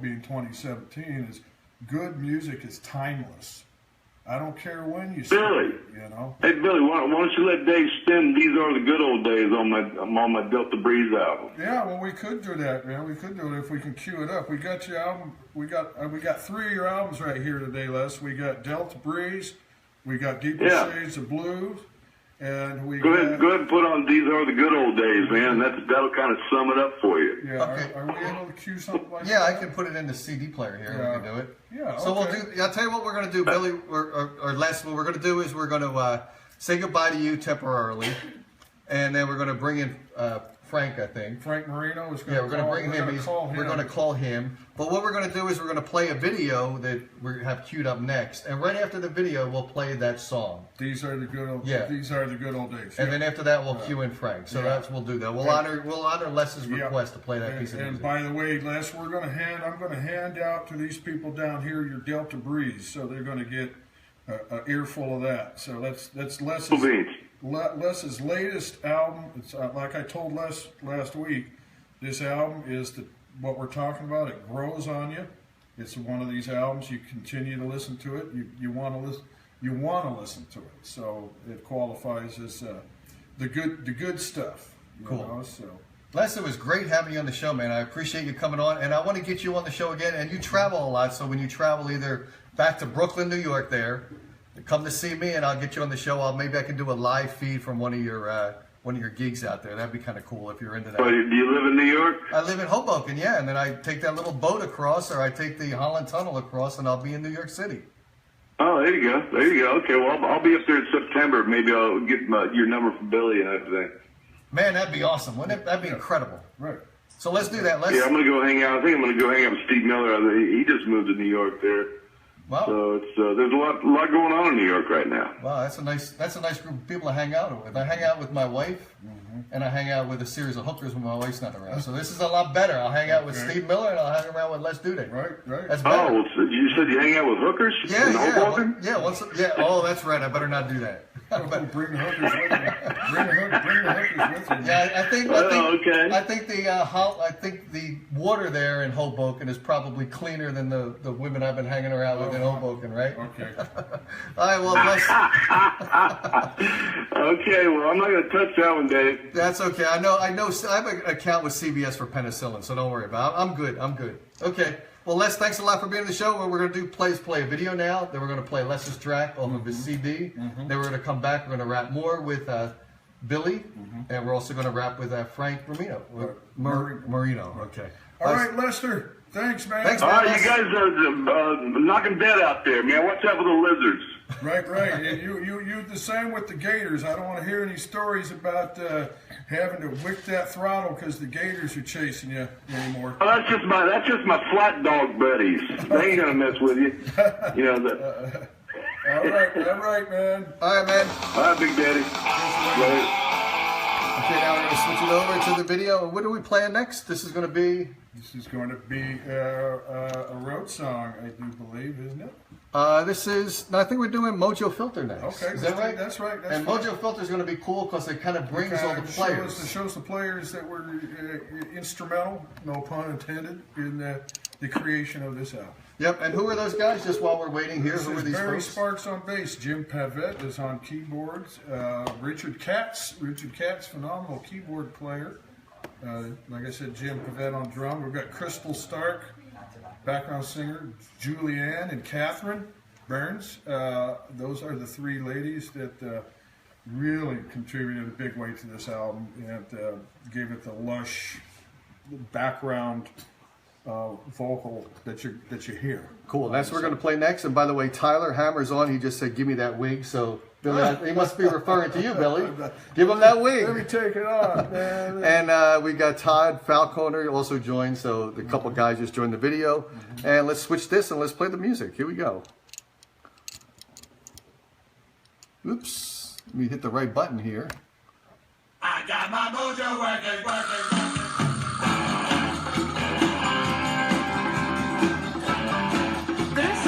being 2017 is good music is timeless. I don't care when you Billy, Hey, Billy, why don't you let Dave spin "These Are the Good Old Days" on my Delta Breeze album? Yeah, well, we could do that, man. We could do it if we can cue it up. We got your album. We got 3 of your albums right here today, Les. We got Delta Breeze, we got Deeper Shades of Blue, and we go ahead and put on "These Are the Good Old Days," man. That'll kind of sum it up for you. Yeah. Okay. Are we able to cue something like that? Yeah, I can put it in the CD player here. Yeah. We can do it. Yeah. So okay. I'll tell you what we're going to do, Billy, or Les. What we're going to do is we're going to say goodbye to you temporarily, and then we're going to bring in Frank, I think. Frank Marino is going to we're going to bring him. We're going to call him. But what we're going to do is we're going to play a video that we have queued up next, and right after the video, we'll play that song. These are the good old. These are the good old days. And then after that, we'll cue in Frank. So we'll do that. We'll honor Les's request to play that piece of music. And by the way, Les, I'm going to hand out to these people down here your Delta Breeze, so they're going to get an earful of that. So that's Les's latest album. It's like I told Les last week. This album is what we're talking about. It grows on you. It's one of these albums you continue to listen to it. You want to listen. You want to listen to it. So it qualifies as the good stuff. Cool. So Les, it was great having you on the show, man. I appreciate you coming on, and I want to get you on the show again. And you travel a lot, so when you travel either back to Brooklyn, New York there, come to see me, and I'll get you on the show. Maybe I can do a live feed from one of your gigs out there. That'd be kind of cool if you're into that. Do you live in New York? I live in Hoboken, yeah, and then I take that little boat across, or I take the Holland Tunnel across, and I'll be in New York City. Oh, there you go. There you go. Okay, well, I'll be up there in September. Maybe I'll get your number from Billy and everything. Man, that'd be awesome, wouldn't it? That'd be incredible. Right. So let's do that. Yeah, I'm going to go hang out. I think I'm going to go hang out with Steve Miller. He just moved to New York there. Wow. So it's there's a lot going on in New York right now. Wow, that's a nice group of people to hang out with. I hang out with my wife, and I hang out with a series of hookers when my wife's not around. So this is a lot better. I'll hang out with Steve Miller, and I'll hang around with Les Dudek. Right. That's better. Oh, so you said you hang out with hookers? Yeah, in Hoboken? Yeah. Oh, that's right. I better not do that. Bring the hookers with you. Bring the hookers with you. Yeah, Okay. I think the water there in Hoboken is probably cleaner than the women I've been hanging around with in Hoboken, right? Okay. All right, well, Les. Okay, well, I'm not going to touch that one, Dave. That's okay. I know. I have an account with CBS for penicillin, so don't worry about it. I'm good. Okay. Well, Les, thanks a lot for being on the show. What we're going to do play a video now. Then we're going to play Les's track off of his CD. Then we're going to come back. We're going to rap more with Billy, and we're also going to rap with Frank Marino. Marino. Okay. All right, Lester. Thanks, man. Thanks, All man. right, you guys are knocking dead out there, man. Watch out for the lizards. Right. And you the same with the gators. I don't want to hear any stories about having to wick that throttle because the gators are chasing you anymore. Oh, that's just my flat dog buddies. They ain't gonna mess with you. You know that. All right, man. All right, man. All right, Big Daddy. Later. Okay, now we're going to switch it over to the video. What are we playing next? This is going to be a road song, I do believe, isn't it? I think we're doing Mojo Filter next. Okay, is that right? That's right. And Mojo Filter is going to be cool because it kind of brings all the players. It shows the players that were instrumental, no pun intended, in the creation of this album. Yep, and who are those guys? Just while we're waiting here, who are these Barry folks? Sparks on bass, Jim Pavette is on keyboards, Richard Katz, phenomenal keyboard player. Like I said, Jim Pavette on drum. We've got Crystal Stark, background singer, Julianne and Catherine Burns. Those are the three ladies that really contributed a big way to this album and gave it the lush background vocal that you hear. Cool. That's what we're going to play next. And by the way, Tyler Hammer's on. He just said, "Give me that wig." So Billy, he must be referring to you, Billy. Give him that wig. Let me take it on, man. And we got Todd Falconer also joined. So the couple guys just joined the video. And let's switch this and let's play the music. Here we go. Oops. Let me hit the right button here. I got my mojo working. Let's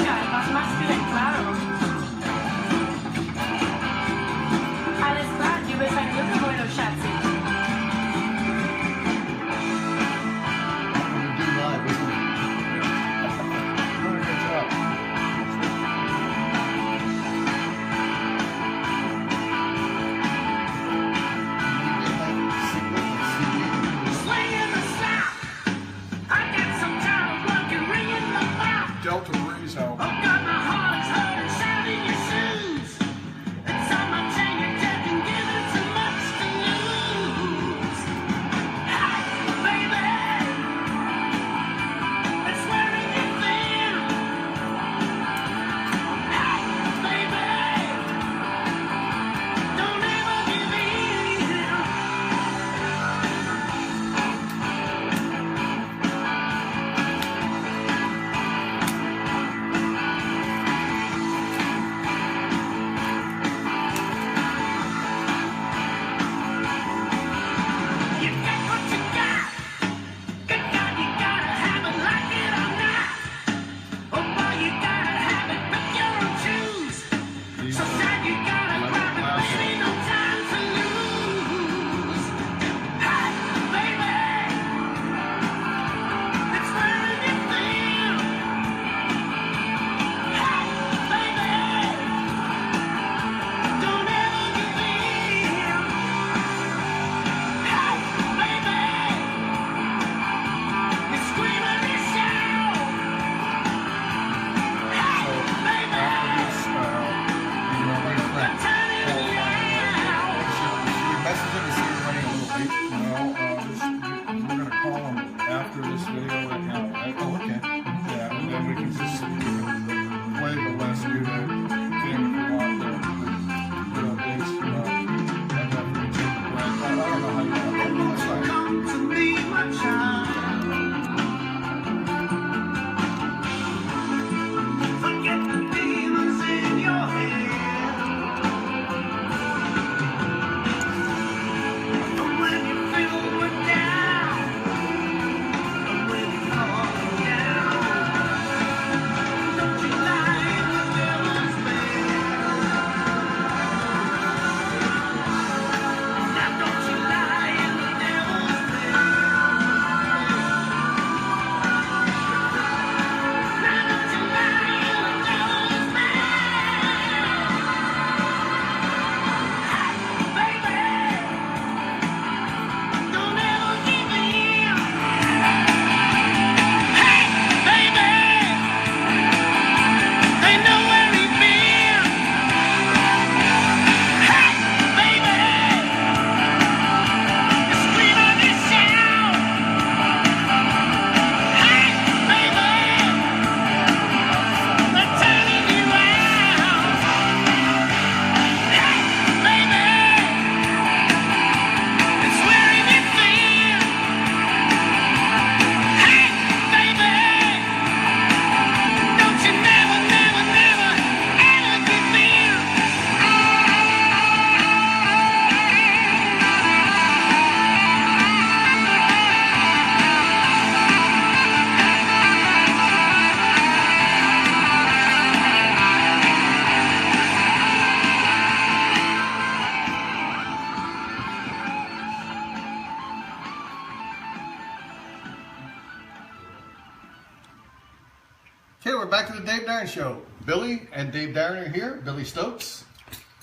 Darin Show. Billy and Dave Darin are here. Billy Stokes.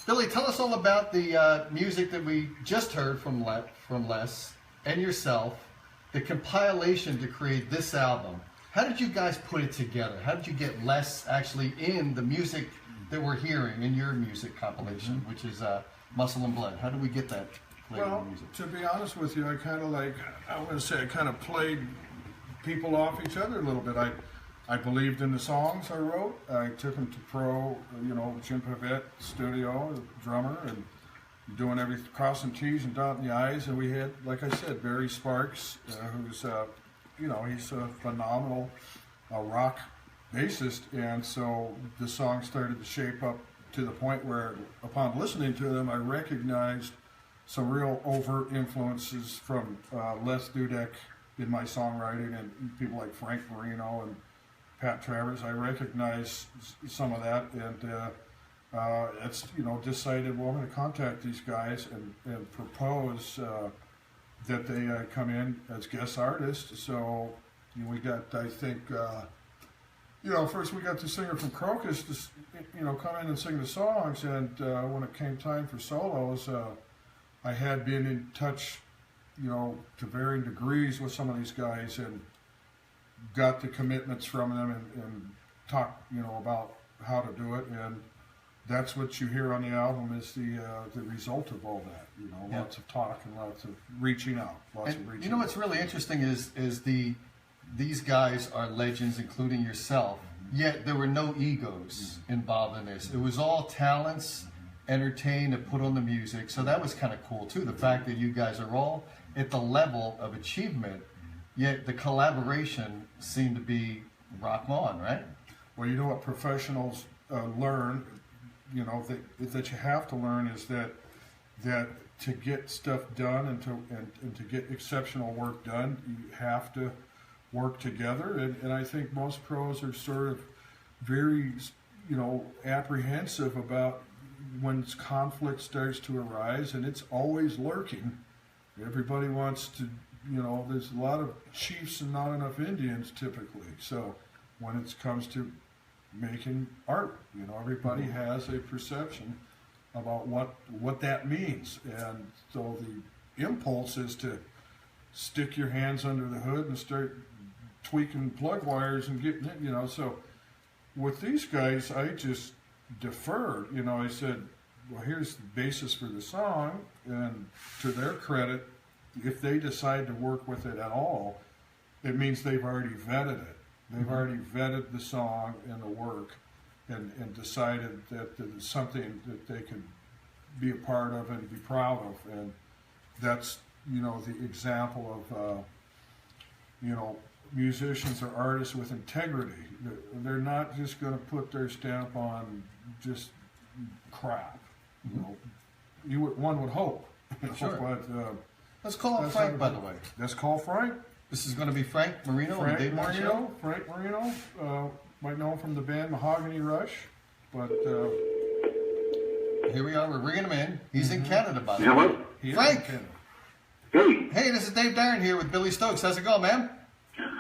Billy, tell us all about the music that we just heard from Les and yourself, the compilation to create this album. How did you guys put it together? How did you get Les actually in the music that we're hearing in your music compilation, which is Muscle and Blood? How did we get that flavor of music? To be honest with you, I kind of played people off each other a little bit. I believed in the songs I wrote. I took them to Jim Pavette studio, the drummer, and doing everything, crossing T's and dotting the I's. And we had, like I said, Barry Sparks, who's, he's a phenomenal rock bassist. And so the song started to shape up to the point where, upon listening to them, I recognized some real overt influences from Les Dudek in my songwriting, and people like Frank Marino and Pat Travers. I recognized some of that, and it's decided, well, I'm going to contact these guys and propose that they come in as guest artists. So we got, I think, first we got the singer from Crocus to come in and sing the songs, and when it came time for solos, I had been in touch to varying degrees with some of these guys, and got the commitments from them, and talked about how to do it. And that's what you hear on the album is the result of all that. Lots of talk and lots of reaching out. What's really interesting is these guys are legends, including yourself. Yet there were no egos involved in this. It was all talents, entertained, and put on the music. So that was kind of cool too. The fact that you guys are all at the level of achievement, yet the collaboration seemed to be rock on, right? Well, what professionals learn, that you have to learn is that to get stuff done and to get exceptional work done, you have to work together. And I think most pros are sort of very, apprehensive about when conflict starts to arise, and it's always lurking. Everybody wants to, there's a lot of chiefs and not enough Indians typically. So when it comes to making art, everybody has a perception about what that means. And so the impulse is to stick your hands under the hood and start tweaking plug wires and getting it, So with these guys, I just deferred. I said, well, here's the basis for the song, and to their credit, if they decide to work with it at all, it means they've already vetted it. They've already vetted the song and the work, and decided that it's something that they could be a part of and be proud of. And that's, the example of, musicians or artists with integrity. They're not just going to put their stamp on just crap. One would hope. Sure. But, let's call him Frank, by the way. Let's call Frank. This is going to be Frank Marino and Dave Darin Show. Frank Marino, might know him from the band Mahogany Rush, but here we are. We're ringing him in. He's in Canada, by the way. Hello? Frank. Hey, this is Dave Darin here with Billy Stokes. How's it going, man?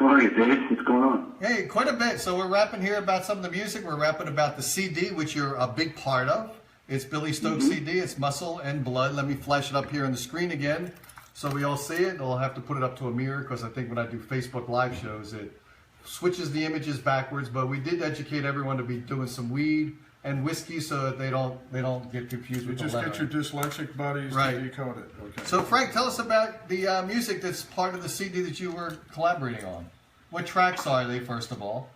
how are you, Dave? What's going on? Hey, quite a bit. So we're rapping here about some of the music. We're rapping about the CD, which you're a big part of. It's Billy Stokes CD. It's Muscle and Blood. Let me flash it up here on the screen again so we all see it. I'll have to put it up to a mirror because I think when I do Facebook Live shows, it switches the images backwards. But we did educate everyone to be doing some weed and whiskey so that they don't get confused with the letter. Just get your dyslexic buddies to decode it. Okay. So Frank, tell us about the music that's part of the CD that you were collaborating on. What tracks are they, first of all?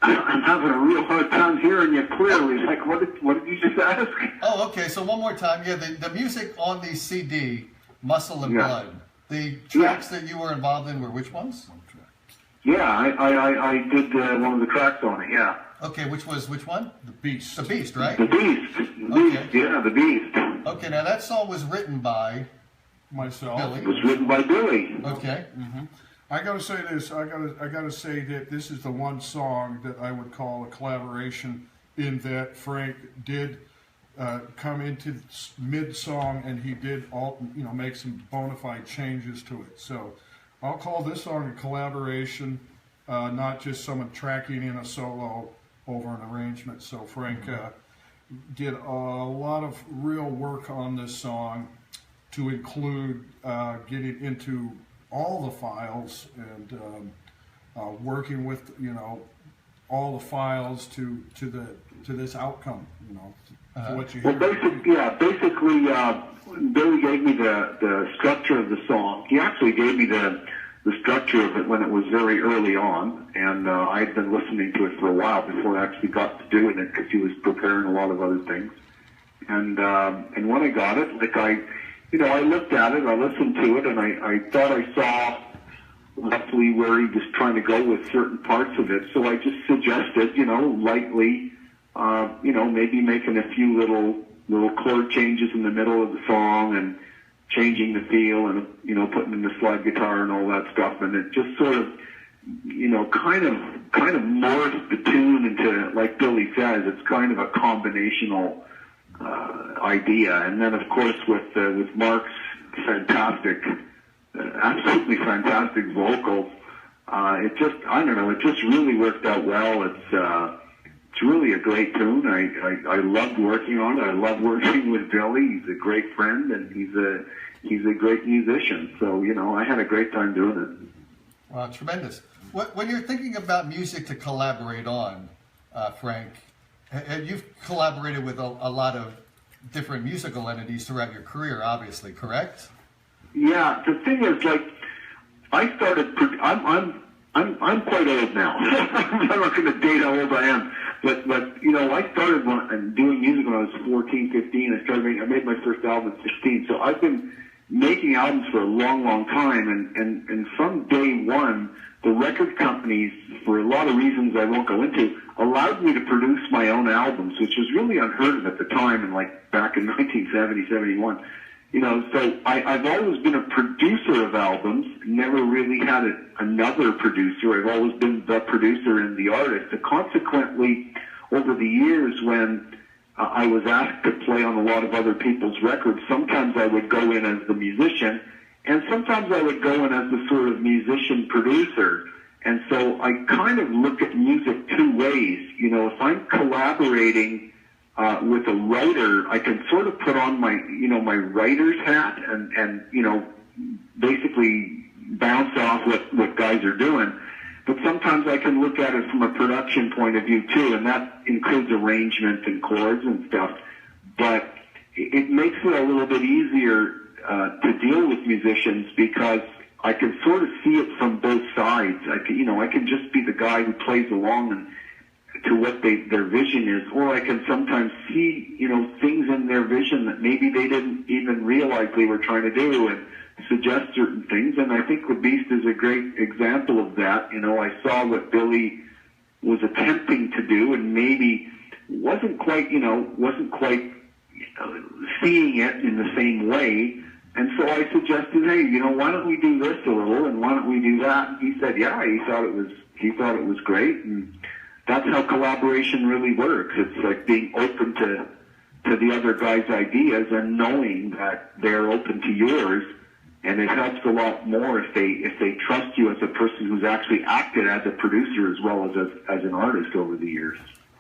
I'm having a real hard time hearing you clearly. Like, what did you just ask? Oh, okay. So one more time. Yeah, the music on the CD, Muscle and Blood. The tracks that you were involved in were which ones? Yeah, I did one of the tracks on it. Yeah. Okay, which one? The Beast. The Beast, right? The Beast. Yeah, The Beast. Okay, now that song was written by myself. Billy. It was written by Billy. Okay. Mm-hmm. I gotta say this. I gotta say that this is the one song that I would call a collaboration, in that Frank did come into mid-song and he did make some bona fide changes to it. So I'll call this song a collaboration. not just someone tracking in a solo over an arrangement. So Frank did a lot of real work on this song to include getting into all the files and working with, you know, all the files to this outcome, you know, to what you hear. Well, basically, Billy gave me the structure of the song. He actually gave me the structure of it when it was very early on, and I'd been listening to it for a while before I actually got to doing it because he was preparing a lot of other things. And when I got it, like I looked at it, I listened to it, and I thought I saw roughly where he was trying to go with certain parts of it. So I just suggested, you know, lightly, maybe making a few little chord changes in the middle of the song and changing the feel and, you know, putting in the slide guitar and all that stuff. And it just sort of, you know, kind of morphed the tune into, like Billy says, it's kind of a combinational idea. And then, of course, with Mark's fantastic, absolutely fantastic vocals, it just really worked out well. It's really a great tune. I loved working on it. I love working with Billy. He's a great friend, and he's a great musician. So, you know, I had a great time doing it. Wow, tremendous. When you're thinking about music to collaborate on, Frank, you've collaborated with a lot of different musical entities throughout your career, obviously, correct? Yeah, the thing is, like, I started. I'm quite old now. I'm not going to date how old I am, but you know, I started doing music when I was 14, 15. I made my first album at 16. So I've been making albums for a long, long time, and from day one, the record companies, for a lot of reasons I won't go into, allowed me to produce my own albums, which was really unheard of at the time, and like back in 1970, 71. You know, so I've always been a producer of albums, never really had another producer. I've always been the producer and the artist. And consequently, over the years when I was asked to play on a lot of other people's records, sometimes I would go in as the musician, and sometimes I would go in as the sort of musician-producer. And so I kind of look at music two ways. You know, if I'm collaborating with a writer, I can sort of put on my writer's hat and you know, basically bounce off what guys are doing. But sometimes I can look at it from a production point of view too, and that includes arrangement and chords and stuff. But it makes it a little bit easier to deal with musicians because I can sort of see it from both sides. I can just be the guy who plays along and to what their vision is, or I can sometimes see, you know, things in their vision that maybe they didn't even realize they were trying to do and suggest certain things. And I think The Beast is a great example of that. You know, I saw what Billy was attempting to do and maybe wasn't quite seeing it in the same way. And so I suggested, hey, you know, why don't we do this a little and why don't we do that? And he said, yeah, he thought it was great. And that's how collaboration really works. It's like being open to the other guy's ideas and knowing that they're open to yours, and it helps a lot more if they trust you as a person who's actually acted as a producer as well as an artist over the years.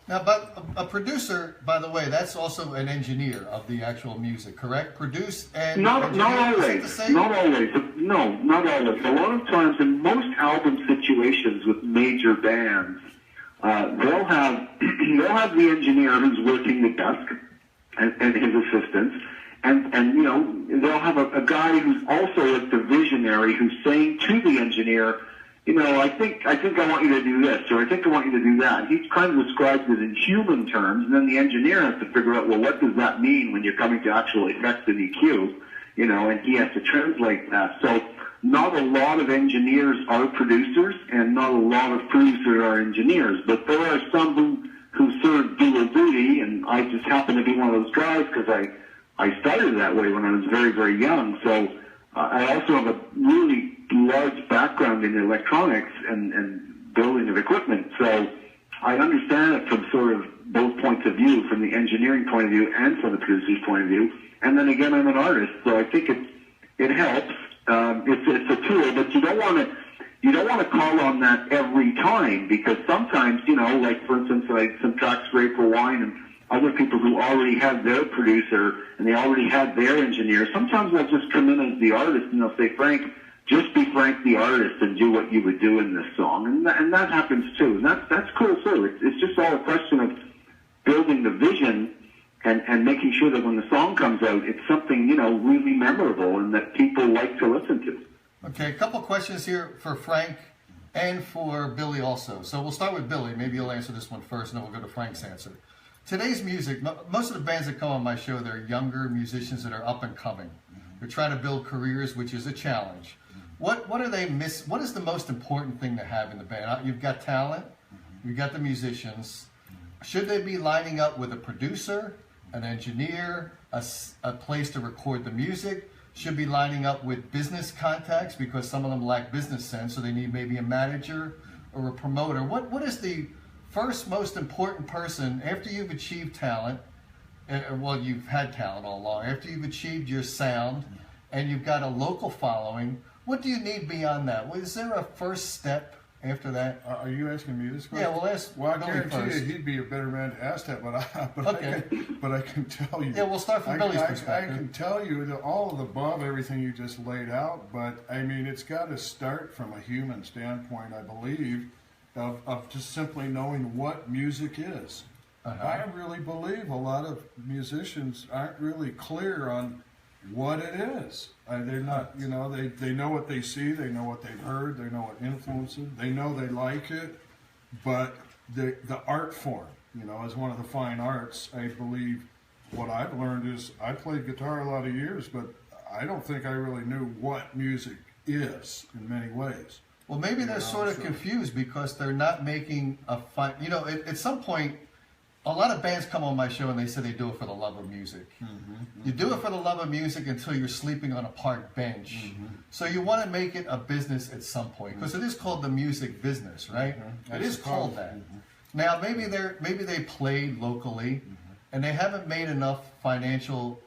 Now, but a producer, by the way, that's also an engineer of the actual music, correct? Produce and not always. Not always. No, not always. A lot of times in most album situations with major bands, they'll have the engineer who's working the desk and his assistants, and you know, they'll have a guy who's also like the visionary who's saying to the engineer, you know, I think I want you to do this, or I think I want you to do that. He kind of describes it in human terms, and then the engineer has to figure out, well, what does that mean when you're coming to actual effects and EQ, you know, and he has to translate that. So not a lot of engineers are producers, and not a lot of producers are engineers, but there are some who serve dual duty, and I just happen to be one of those guys because I started that way when I was very, very young. So I also have a really large background in electronics and building of equipment, so I understand it from sort of both points of view, from the engineering point of view and from the producer's point of view. And then again, I'm an artist, so I think it helps. It's a tool, but you don't want to, you don't want to call on that every time, because sometimes, you know, like for instance, like some tracks Great for Wine and other people who already have their producer and they already have their engineer, sometimes they'll just come in as the artist and they'll say, Frank, just be Frank the artist and do what you would do in this song. And that happens too. And that's cool too. It's just all a question of building the vision and making sure that when the song comes out, it's something, you know, really memorable and that people like to listen to. Okay, a couple questions here for Frank and for Billy also. So we'll start with Billy. Maybe you'll answer this one first, and then we'll go to Frank's answer. Today's music, most of the bands that come on my show, they're younger musicians that are up and coming. They're trying to build careers, which is a challenge. What are they miss? What is the most important thing to have in the band? You've got talent, you've got the musicians. Should they be lining up with a producer, an engineer, a place to record the music? Should be lining up with business contacts because some of them lack business sense, so they need maybe a manager or a promoter. What is the first most important person after you've achieved talent? Well, you've had talent all along. After you've achieved your sound and you've got a local following, what do you need beyond that? Is there a first step after that? Are you asking me this question? Yeah, we'll ask. Well, I Billy guarantee first. you he'd be a better man to ask that, but I can tell you. Yeah, we'll start from Billy's I perspective. can tell you that all of the above, everything you just laid out, but I mean, it's got to start from a human standpoint, I believe, of just simply knowing what music is. I really believe a lot of musicians aren't really clear on what it is. They're not, you know, they know what they see, they know what they've heard, they know what influences, they know they like it, but the art form, you know, is one of the fine arts. I believe what I've learned is I played guitar a lot of years, but I don't think I really knew what music is in many ways. Well, maybe they're sort of confused because they're not making a fun. You know, at some point, a lot of bands come on my show and they say they do it for the love of music. You do it for the love of music until you're sleeping on a park bench. So you want to make it a business at some point because it is called the music business, right? It is called that. Now maybe they played locally and they haven't made enough financial,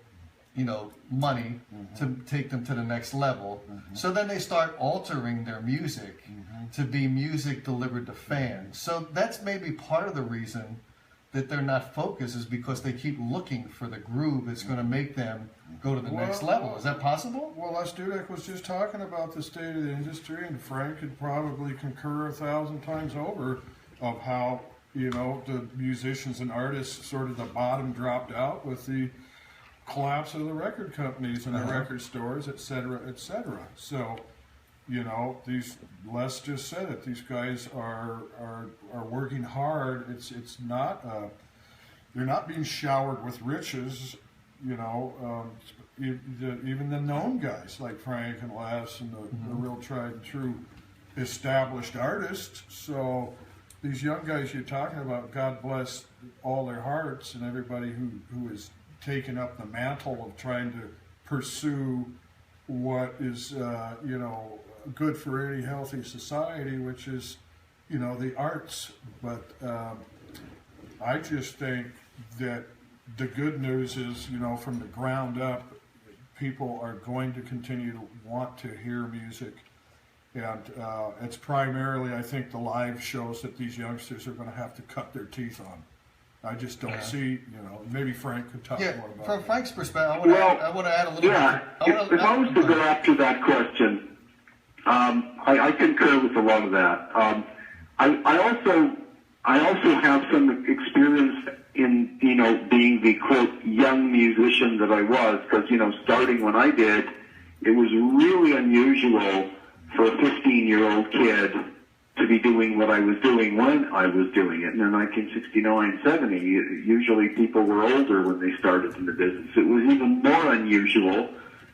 you know, money to take them to the next level. So then they start altering their music to be music delivered to fans. So that's maybe part of the reason that they're not focused is because they keep looking for the groove that's going to make them go to the next level. Is that possible? Well, Les Dudek was just talking about the state of the industry, and Frank could probably concur 1,000 times over of how, you know, the musicians and artists sort of the bottom dropped out with the collapse of the record companies and the record stores, et cetera, et cetera. So, you know, Les just said it. These guys are working hard. It's not they're not being showered with riches. You know, even the known guys like Frank and Les and the real tried and true established artists. So these young guys you're talking about, God bless all their hearts and everybody who has taken up the mantle of trying to pursue what is you know, good for any healthy society, which is, you know, the arts. But I just think that the good news is, you know, from the ground up, people are going to continue to want to hear music. And it's primarily, I think, the live shows that these youngsters are going to have to cut their teeth on. I just don't see, you know, maybe Frank could talk more about from it. Frank's perspective, I want to add a little bit. If I was to go after that question, I concur with a lot of that. I also have some experience in, you know, being the quote young musician that I was, because, you know, starting when I did, it was really unusual for a 15-year-old kid to be doing what I was doing when I was doing it. And in 1969, 70, usually people were older when they started in the business. It was even more unusual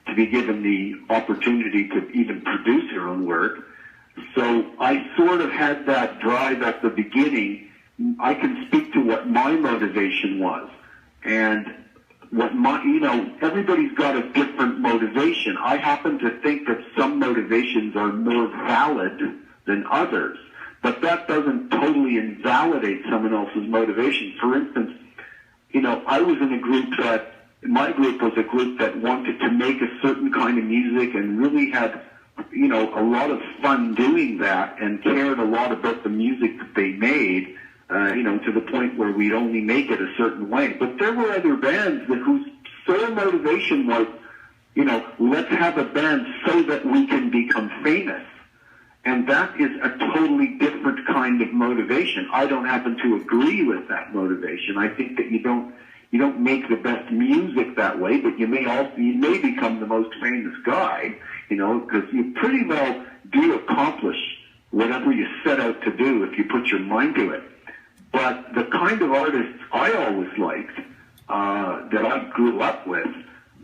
to be given the opportunity to even produce their own work. So I sort of had that drive at the beginning. I can speak to what my motivation was. And what my, you know, everybody's got a different motivation. I happen to think that some motivations are more valid than others, but that doesn't totally invalidate someone else's motivation. For instance, you know, I was in a group my group was a group that wanted to make a certain kind of music and really had you know, a lot of fun doing that and cared a lot about the music that they made, you know, to the point where we'd only make it a certain way. But there were other bands whose sole motivation was, you know, let's have a band so that we can become famous. And that is a totally different kind of motivation. I don't happen to agree with that motivation. I think that you don't make the best music that way, but you may become the most famous guy, you know, because you pretty well do accomplish whatever you set out to do if you put your mind to it. But the kind of artists I always liked, that I grew up with,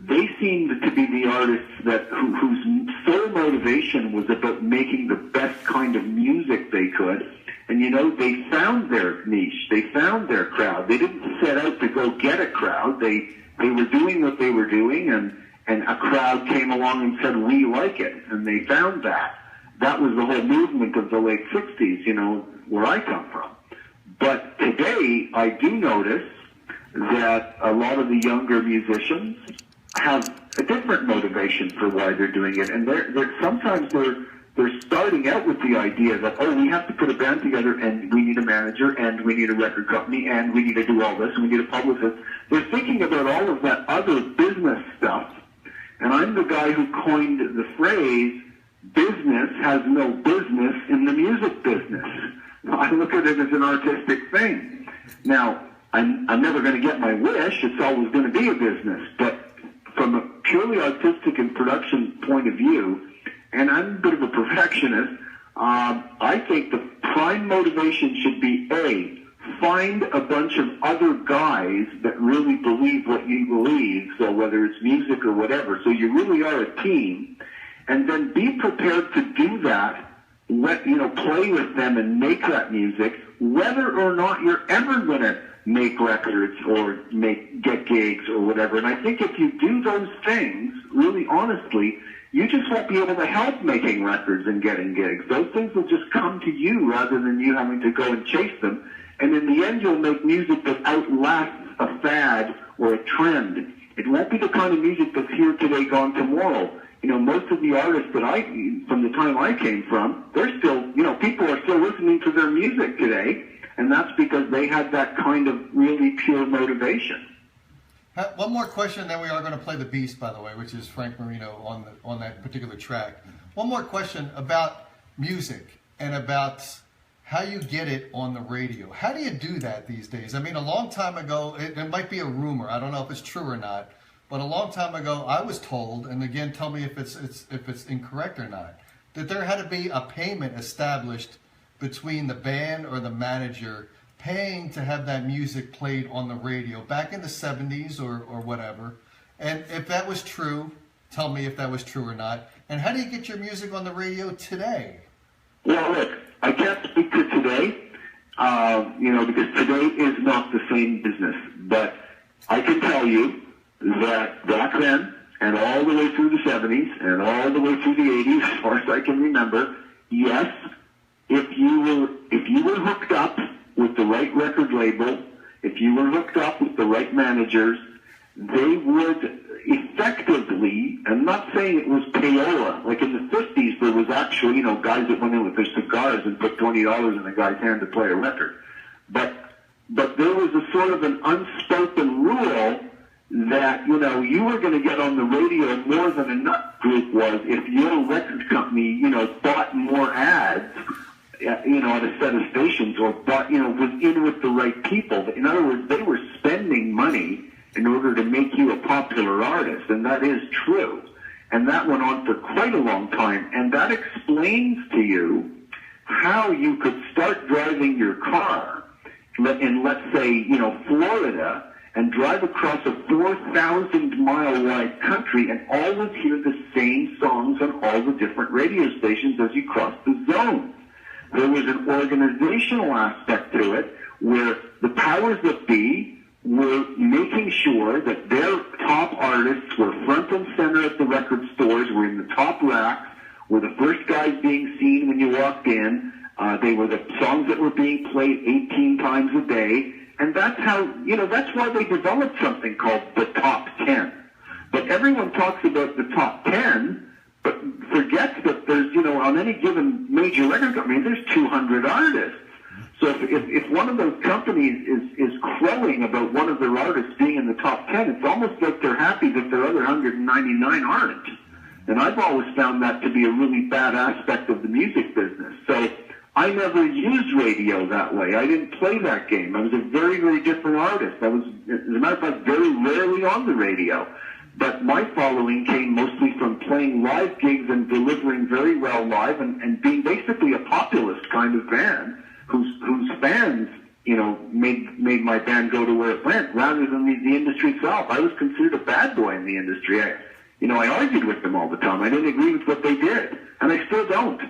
they seemed to be the artists whose sole motivation was about making the best kind of music they could. And, you know, they found their niche. They found their crowd. They didn't set out to go get a crowd. They were doing what they were doing, and a crowd came along and said, we like it. And they found that. That was the whole movement of the late 60s, you know, where I come from. But today, I do notice that a lot of the younger musicians have a different motivation for why they're doing it. And sometimes they're starting out with the idea that, oh, we have to put a band together, and we need a manager, and we need a record company, and we need to do all this, and we need a publicist. They're thinking about all of that other business stuff. And I'm the guy who coined the phrase, business has no business in the music business. I look at it as an artistic thing. Now, I'm never going to get my wish. It's always going to be a business. But from a purely artistic and production point of view, and I'm a bit of a perfectionist, I think the prime motivation should be, A, find a bunch of other guys that really believe what you believe, so whether it's music or whatever, so you really are a team, and then be prepared to do that, play with them and make that music, whether or not you're ever going to make records or get gigs or whatever. And I think if you do those things, really honestly, you just won't be able to help making records and getting gigs. Those things will just come to you rather than you having to go and chase them. And in the end, you'll make music that outlasts a fad or a trend. It won't be the kind of music that's here today, gone tomorrow. You know, most of the artists from the time I came from, they're still, you know, people are still listening to their music today, and that's because they had that kind of really pure motivation. One more question, then we are going to play The Beast, by the way, which is Frank Marino on that particular track. One more question about music and about how you get it on the radio. How do you do that these days? I mean, a long time ago, it might be a rumor. I don't know if it's true or not. But a long time ago, I was told, and again, tell me if it's incorrect or not, that there had to be a payment established between the band or the manager paying to have that music played on the radio back in the 70s or whatever. And if that was true, tell me if that was true or not. And how do you get your music on the radio today? Well, look, I can't speak to today, because today is not the same business. But I can tell you that back then, and all the way through the 70s, and all the way through the 80s, as far as I can remember, yes, if you were hooked up with the right record label, if you were hooked up with the right managers, they would effectively, I'm not saying it was payola, like in the 50s there was actually, guys that went in with their cigars and put $20 in a guy's hand to play a record. But there was a sort of an unspoken rule that, you were going to get on the radio more than a nut group was if your record company, bought more ads, at a set of stations, or bought, was in with the right people. In other words, they were spending money in order to make you a popular artist, and that is true. And that went on for quite a long time, and that explains to you how you could start driving your car in, let's say, Florida, and drive across a 4,000-mile wide country and always hear the same songs on all the different radio stations as you cross the zone. There was an organizational aspect to it where the powers that be were making sure that their top artists were front and center at the record stores, were in the top racks, were the first guys being seen when you walked in. They were the songs that were being played 18 times a day. And that's how, that's why they developed something called the top 10. But everyone talks about the top 10, but forgets that there's, on any given major record company, there's 200 artists. So if one of those companies is crowing about one of their artists being in the top 10, it's almost like they're happy that their other 199 aren't. And I've always found that to be a really bad aspect of the music business. So I never used radio that way. I didn't play that game. I was a very, very different artist. I was, as a matter of fact, very rarely on the radio. But my following came mostly from playing live gigs and delivering very well live and being basically a populist kind of band whose fans, made my band go to where it went rather than the industry itself. I was considered a bad boy in the industry. I argued with them all the time. I didn't agree with what they did, and I still don't.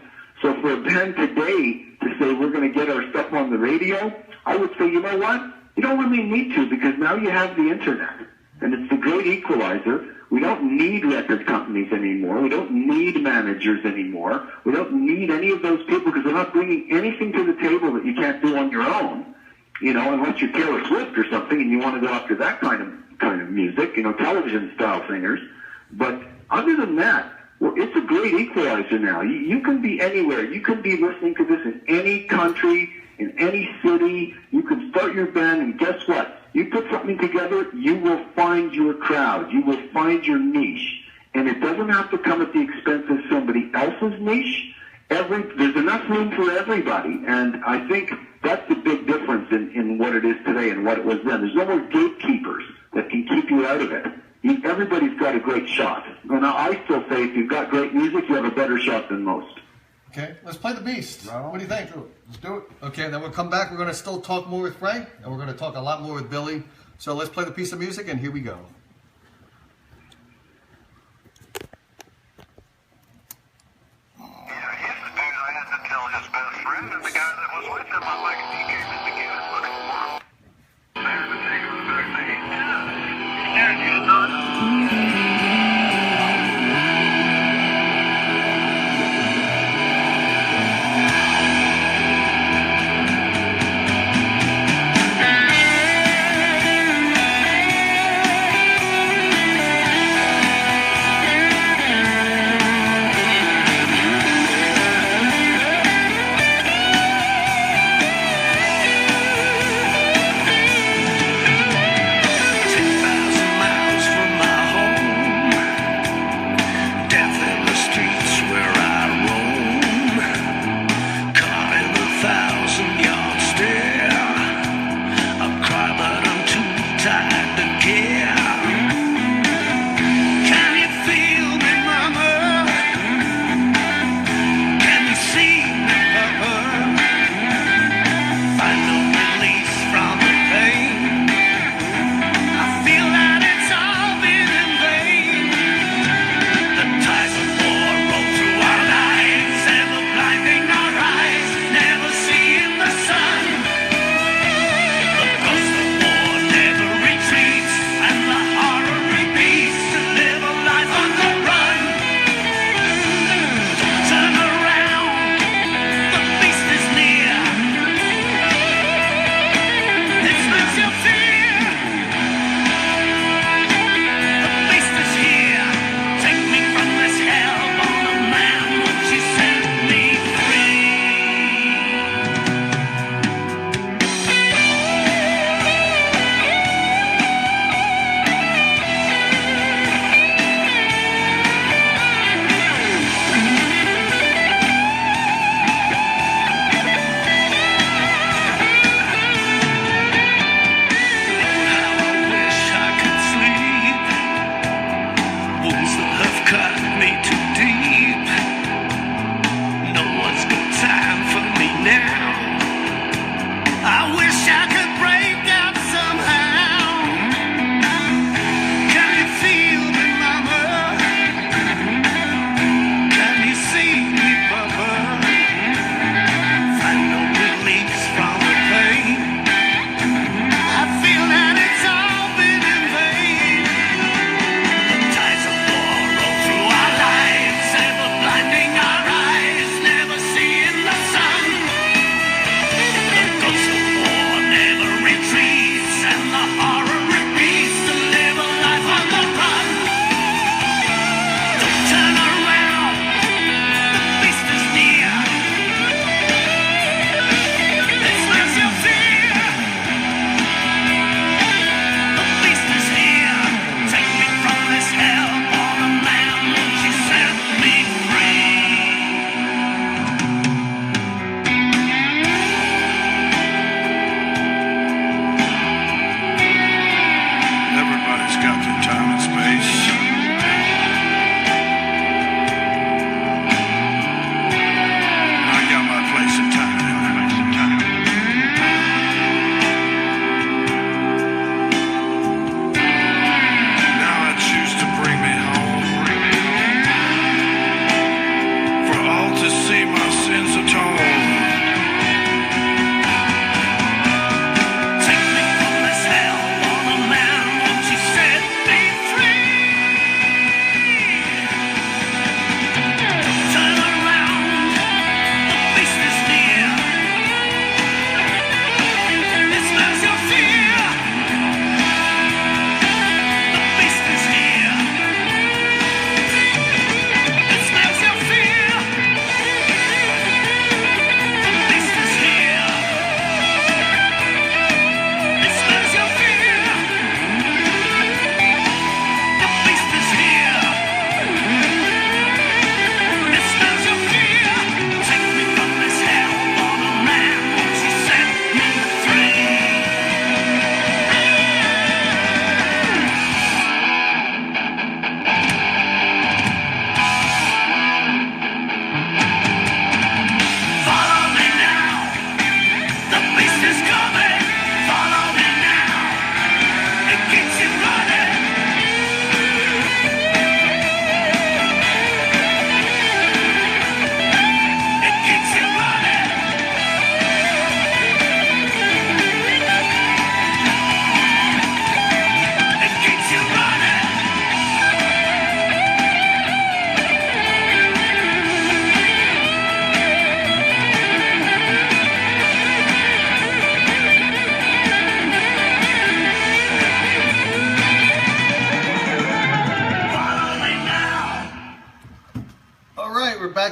So for a band today to say we're going to get our stuff on the radio, I would say, you know what? You don't really need to, because now you have the internet, and it's the great equalizer. We don't need record companies anymore. We don't need managers anymore. We don't need any of those people, because they're not bringing anything to the table that you can't do on your own, unless you're Taylor Swift or something and you want to go after that kind of music, television-style singers. But other than that, well, it's a great equalizer now. You can be anywhere. You can be listening to this in any country, in any city. You can start your band, and guess what? You put something together, you will find your crowd. You will find your niche. And it doesn't have to come at the expense of somebody else's niche. There's enough room for everybody. And I think that's the big difference in what it is today and what it was then. There's no more gatekeepers that can keep you out of it. Everybody's got a great shot. And I still say if you've got great music, you have a better shot than most. Okay, let's play the Beast. Well, what do you think? Let's do it. Okay, then we'll come back. We're going to still talk more with Frank, and we're going to talk a lot more with Billy. So let's play the piece of music, and here we go. Yeah, he's the dude I had to tell his best friend, and the guy that was with him, I'm like, he came in to get it, looking for him. There to take him backstage. Yeah, he's not.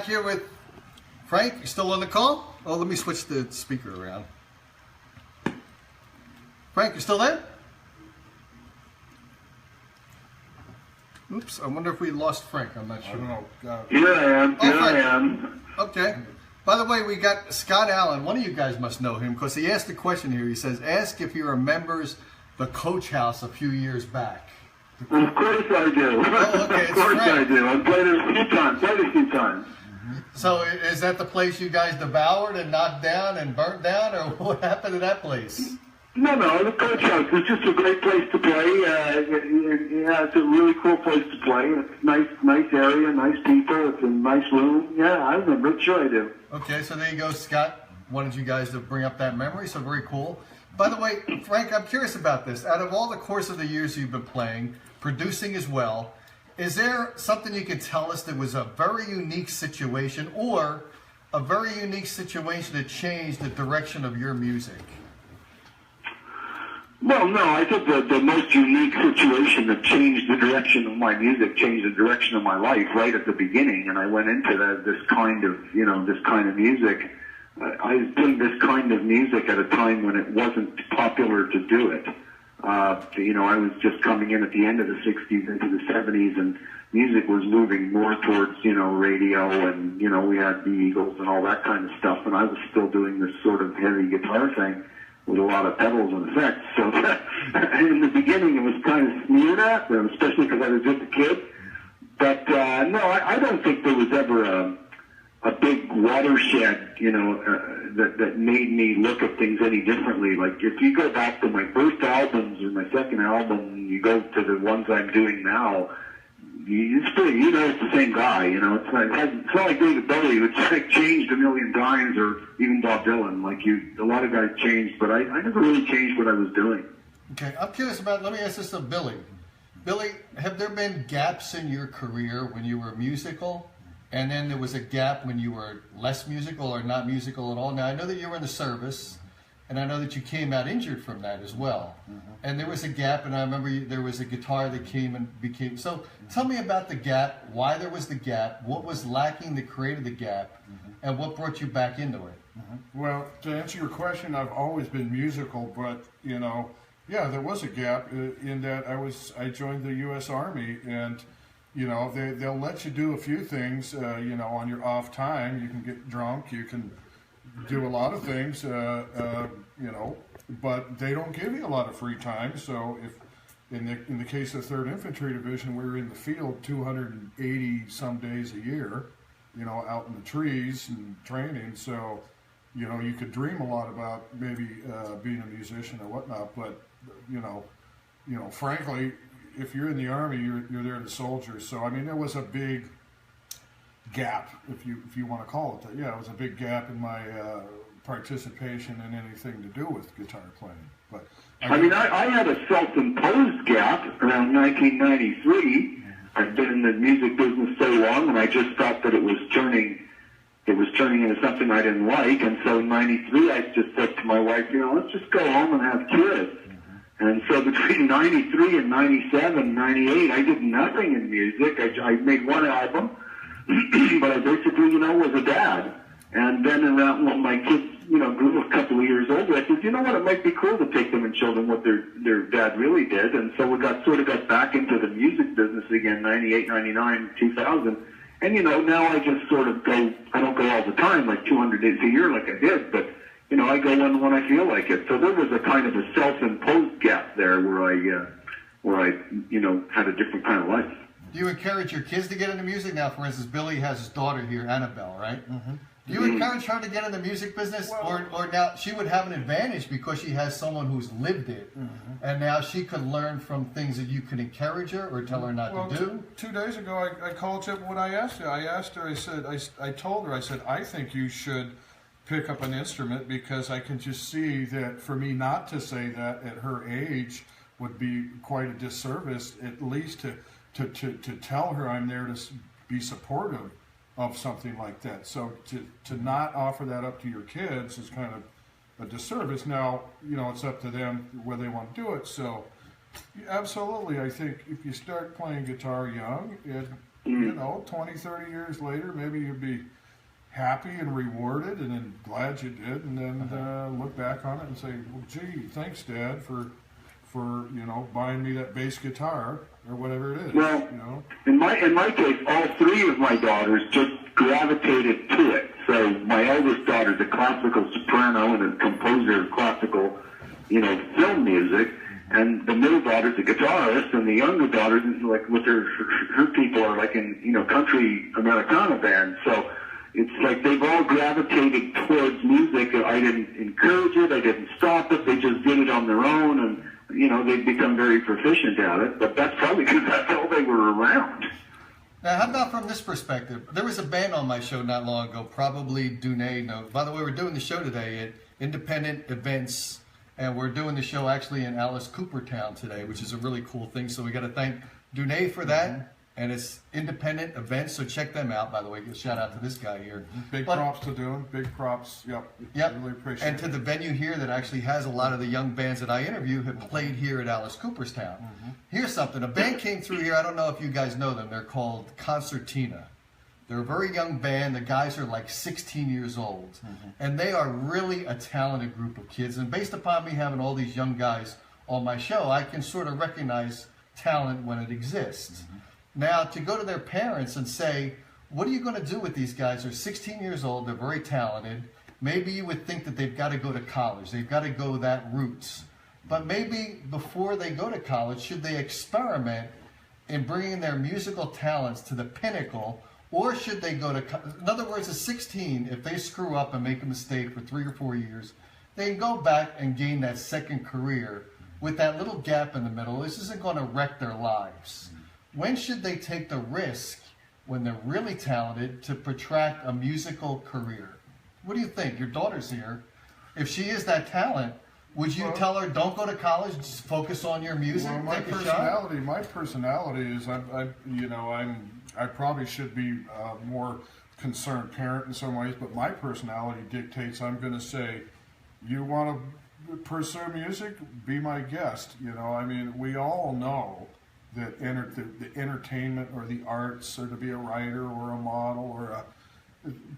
here with Frank. You still on the call? Oh, let me switch the speaker around. Frank, you still there? Oops, I wonder if we lost Frank. I'm not sure. I don't know. Here I am. Here Frank. I am. Okay. By the way, we got Scott Allen. One of you guys must know him because he asked a question here. He says, ask if he remembers the Coach House a few years back. Of course I do. Oh, okay, of course I do. I've played it a few times. So is that the place you guys devoured and knocked down and burnt down, or what happened to that place? No, the Coach House is just a great place to play. Yeah, it's a really cool place to play. It's nice area, nice people. It's a nice room. Yeah, I remember it. Sure I do. Okay, so there you go, Scott. Wanted you guys to bring up that memory, so very cool. By the way, Frank, I'm curious about this. Out of all the course of the years you've been playing, producing as well, is there something you can tell us that was a very unique situation or a very unique situation that changed the direction of your music? Well, no, I think the most unique situation that changed the direction of my music, changed the direction of my life right at the beginning, and I went into this kind of music. I was doing this kind of music at a time when it wasn't popular to do it. I was just coming in at the end of the 60s into the 70s, and music was moving more towards, radio, and, we had the Eagles and all that kind of stuff, and I was still doing this sort of heavy guitar thing with a lot of pedals and effects. So in the beginning, it was kind of sneered at, especially because I was just a kid. But no, I don't think there was ever a big watershed, that made me look at things any differently. Like if you go back to my first albums or my second album, you go to the ones I'm doing now, it's the same guy. It's not like David Bowie, which like changed a million times, or even Bob Dylan. A lot of guys changed, but I never really changed what I was doing. Okay, I'm curious about. Let me ask this of Billy. Billy, have there been gaps in your career when you were musical, and then there was a gap when you were less musical or not musical at all? Now I know that you were in the service, and I know that you came out injured from that as well. Mm-hmm. And there was a gap, and I remember there was a guitar that came and became. So tell me about the gap, why there was the gap, what was lacking that created the gap, and what brought you back into it. Mm-hmm. Well, to answer your question, I've always been musical, but, yeah, there was a gap in that I joined the U.S. Army, and, they'll let you do a few things, on your off time. You can get drunk, you can do a lot of things, but they don't give you a lot of free time. So if in the case of 3rd Infantry Division, we were in the field 280 some days a year, out in the trees and training. So, you could dream a lot about maybe being a musician or whatnot. But frankly, if you're in the Army, you're there to soldier. So I mean, there was a big gap, if you want to call it that. Yeah, it was a big gap in my participation in anything to do with guitar playing. But I had a self-imposed gap around 1993. I've been in the music business so long, and I just felt that it was turning into something I didn't like. And so in '93, I just said to my wife, let's just go home and have kids. And so between 93 and 97, 98, I did nothing in music. I made one album. But I basically, was a dad. And then around when my kids, grew a couple of years older, I said, it might be cool to take them and show them what their dad really did. And so we got back into the music business again, 98, 99, 2000. And, now I just sort of go, I don't go all the time, like 200 days a year like I did, but, I go when I feel like it. So there was a kind of a self-imposed gap there where I had a different kind of life. Do you encourage your kids to get into music? Now, for instance, Billy has his daughter here, Annabelle, right? Mm-hmm. Do you encourage her to get in the music business? Or now she would have an advantage because she has someone who's lived it, and now she could learn from things that you can encourage her or tell her not to do? 2 days ago, I called up what I asked her. I told her, I think you should pick up an instrument because I can just see that for me not to say that at her age would be quite a disservice, at least to tell her I'm there to be supportive of something like that. So to not offer that up to your kids is kind of a disservice. Now, it's up to them whether they want to do it. So absolutely, I think if you start playing guitar young, you know, 20, 30 years later, maybe you'd be happy and rewarded and then glad you did, and then look back on it and say, well, gee, thanks, Dad, for you know, buying me that bass guitar or whatever it is. Well, you know? in my case, all three of my daughters just gravitated to it. So my eldest daughter's a classical soprano and a composer of classical, you know, film music, and the middle daughter's a guitarist, and the younger daughter, like with her people are like in, you know, country Americana bands. So it's like they've all gravitated towards music. I didn't encourage it. I didn't stop it. They just did it on their own, and you know, they've become very proficient at it. But that's probably because that's all they were around. Now, how about from this perspective? There was a band on my show not long ago, probably Dune knows. By the way, we're doing the show today at Independent Events, and we're doing the show actually in Alice Coopertown today, which is a really cool thing. So we got to thank Dune for that. And it's Independent Events, so check them out, by the way. Give a shout out to this guy here. Big props to them. Big props. Yep. Really appreciate it. And to the venue here that actually has a lot of the young bands that I interview have played here at Alice Cooperstown. Here's something. A band came through here. I don't know if you guys know them. They're called Concertina. They're a very young band. The guys are like 16 years old. And they are really a talented group of kids. And based upon me having all these young guys on my show, I can sort of recognize talent when it exists. Now, to go to their parents and say, what are you going to do with these guys? They're 16 years old. They're very talented. Maybe you would think that they've got to go to college. They've got to go that route. But maybe before they go to college, should they experiment in bringing their musical talents to the pinnacle, or should they go to in other words, at 16, if they screw up and make a mistake for 3 or 4 years, they can go back and gain that second career with that little gap in the middle. This isn't going to wreck their lives. When should they take the risk, when they're really talented, to protract a musical career? What do you think? Your daughter's here. If she is that talent, would you tell her, don't go to college, just focus on your music? Well, my personality is, I probably should be a more concerned parent in some ways, but my personality dictates I'm going to say, you want to pursue music? Be my guest. You know, I mean, we all know that the entertainment or the arts, or to be a writer or a model or a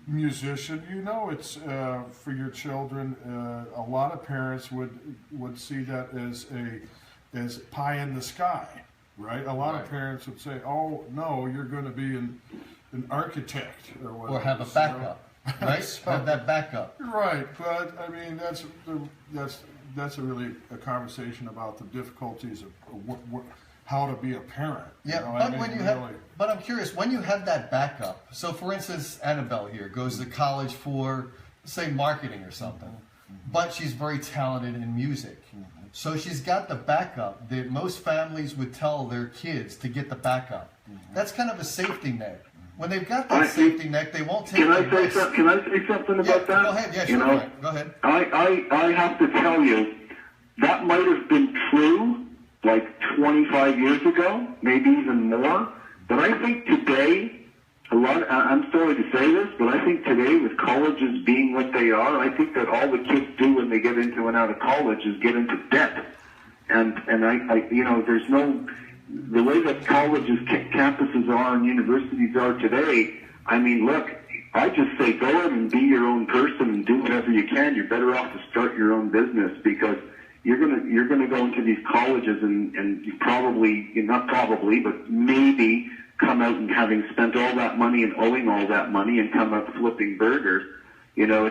musician, you know, it's for your children. A lot of parents would see that as pie in the sky, right? A lot of parents would say, "Oh no, you're going to be an architect or whatever." Or have a backup, right? So, have that backup. Right, but I mean that's really a conversation about the difficulties of how to be a parent. Yeah, but I'm curious, when you have that backup, so for instance, Annabelle here goes to college for, say, marketing or something, but she's very talented in music. So she's got the backup that most families would tell their kids to get the backup. That's kind of a safety net. When they've got that safety net, they won't take the risk. Can I say something about that? Go ahead, yeah, sure, go ahead. I have to tell you, that might have been true like 25 years ago, maybe even more. But I think today, I'm sorry to say this, but I think today with colleges being what they are, I think that all the kids do when they get into and out of college is get into debt. And I you know, there's no, the way that colleges, campuses are and universities are today, I mean, look, I just say go ahead and be your own person and do whatever you can. You're better off to start your own business, because you're gonna go into these colleges and you probably, not probably, but maybe come out and having spent all that money and owing all that money and come out flipping burgers. You know,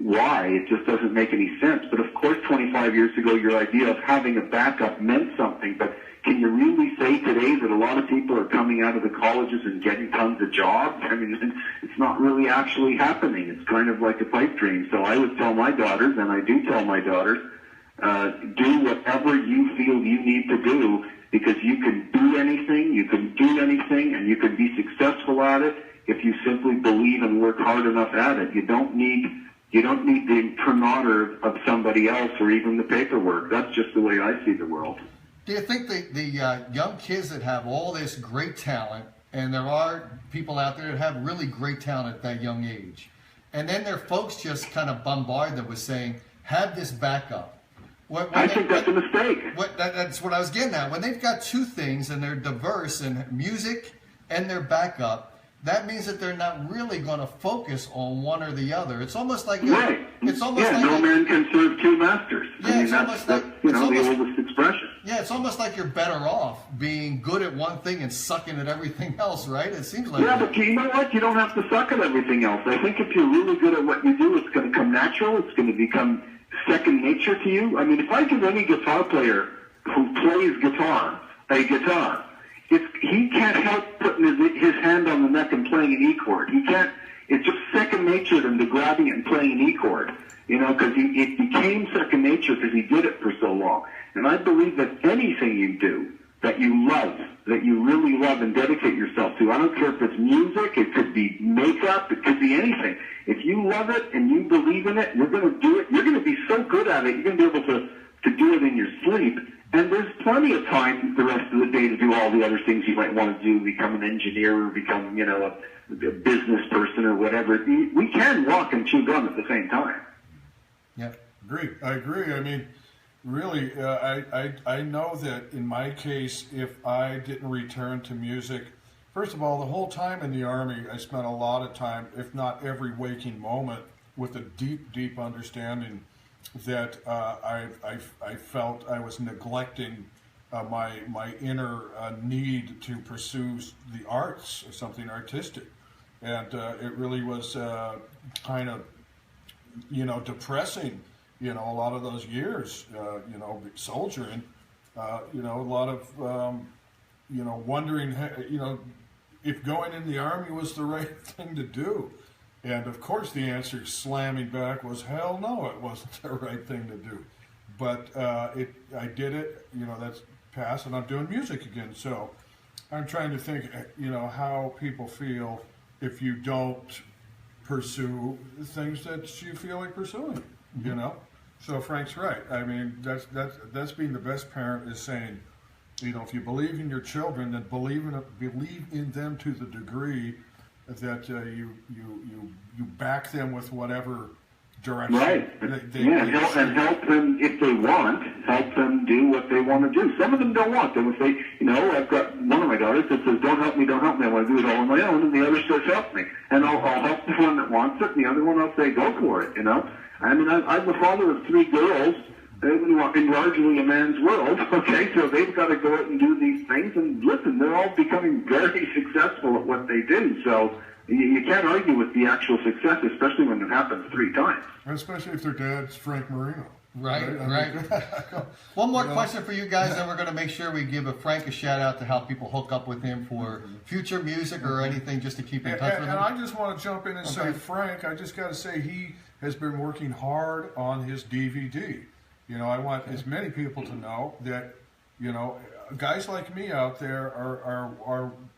why? It just doesn't make any sense. But of course, 25 years ago, your idea of having a backup meant something. But can you really say today that a lot of people are coming out of the colleges and getting tons of jobs? I mean, it's not really actually happening. It's kind of like a pipe dream. So I would tell my daughters, and I do tell my daughters, do whatever you feel you need to do, because you can do anything, and you can be successful at it if you simply believe and work hard enough at it. You don't need the imprimatur of somebody else or even the paperwork. That's just the way I see the world. Do you think the young kids that have all this great talent, and there are people out there that have really great talent at that young age, and then their folks just kind of bombard them with saying, have this backup? I think that's a mistake. That's what I was getting at. When they've got two things and they're diverse in music, and their backup, that means that they're not really going to focus on one or the other. It's almost like right. It's almost like no man can serve two masters. Yeah, I mean, it's almost like the oldest expression. Yeah, it's almost like you're better off being good at one thing and sucking at everything else, right? It seems like but you know what? You don't have to suck at everything else. I think if you're really good at what you do, it's going to come natural. It's going to become second nature to you. I mean, if I give any guitar player who plays guitar a guitar, he can't help putting his hand on the neck and playing an E chord. He can't. It's just second nature to him to grabbing it and playing an E chord. You know, because it became second nature because he did it for so long. And I believe that anything you do that you love, that you really love and dedicate yourself to, I don't care if it's music, it could be makeup, it could be anything. If you love it and you believe in it, you're going to do it. You're going to be so good at it, you're going to be able to do it in your sleep. And there's plenty of time the rest of the day to do all the other things you might want to do, become an engineer or become, a business person or whatever. We can walk and chew gum at the same time. Yeah, I agree. I mean, really, I know that in my case, if I didn't return to music, first of all, the whole time in the Army, I spent a lot of time, if not every waking moment, with a deep, deep understanding that I felt I was neglecting my inner need to pursue the arts, or something artistic. And it really was kind of, depressing, a lot of those years, soldiering, a lot of, wondering, if going in the Army was the right thing to do. And of course the answer slamming back was, hell no, it wasn't the right thing to do. But I did it, that's past, and I'm doing music again. So I'm trying to think, how people feel if you don't pursue things that you feel like pursuing, So Frank's right. I mean, that's being the best parent, is saying, if you believe in your children, then believe in them to the degree that you back them with whatever direction. Right. And help them if they want. Help them do what they want to do. Some of them don't want. They would say, I've got one of my daughters that says, don't help me. I want to do it all on my own. And the other says, help me. And I'll help the one that wants it, and the other one I'll say, go for it, I mean, I'm the father of 3 girls in largely a man's world, okay? So they've got to go out and do these things. And listen, they're all becoming very successful at what they do. So you can't argue with the actual success, especially when it happens 3 times. Especially if their dad's Frank Marino. Right. One more question for you guys, then we're going to make sure we give Frank a shout out to how people hook up with him for future music or anything, just to keep in touch with him. And I just want to jump in and say, Frank, I just got to say he has been working hard on his DVD. I want as many people to know that, guys like me out there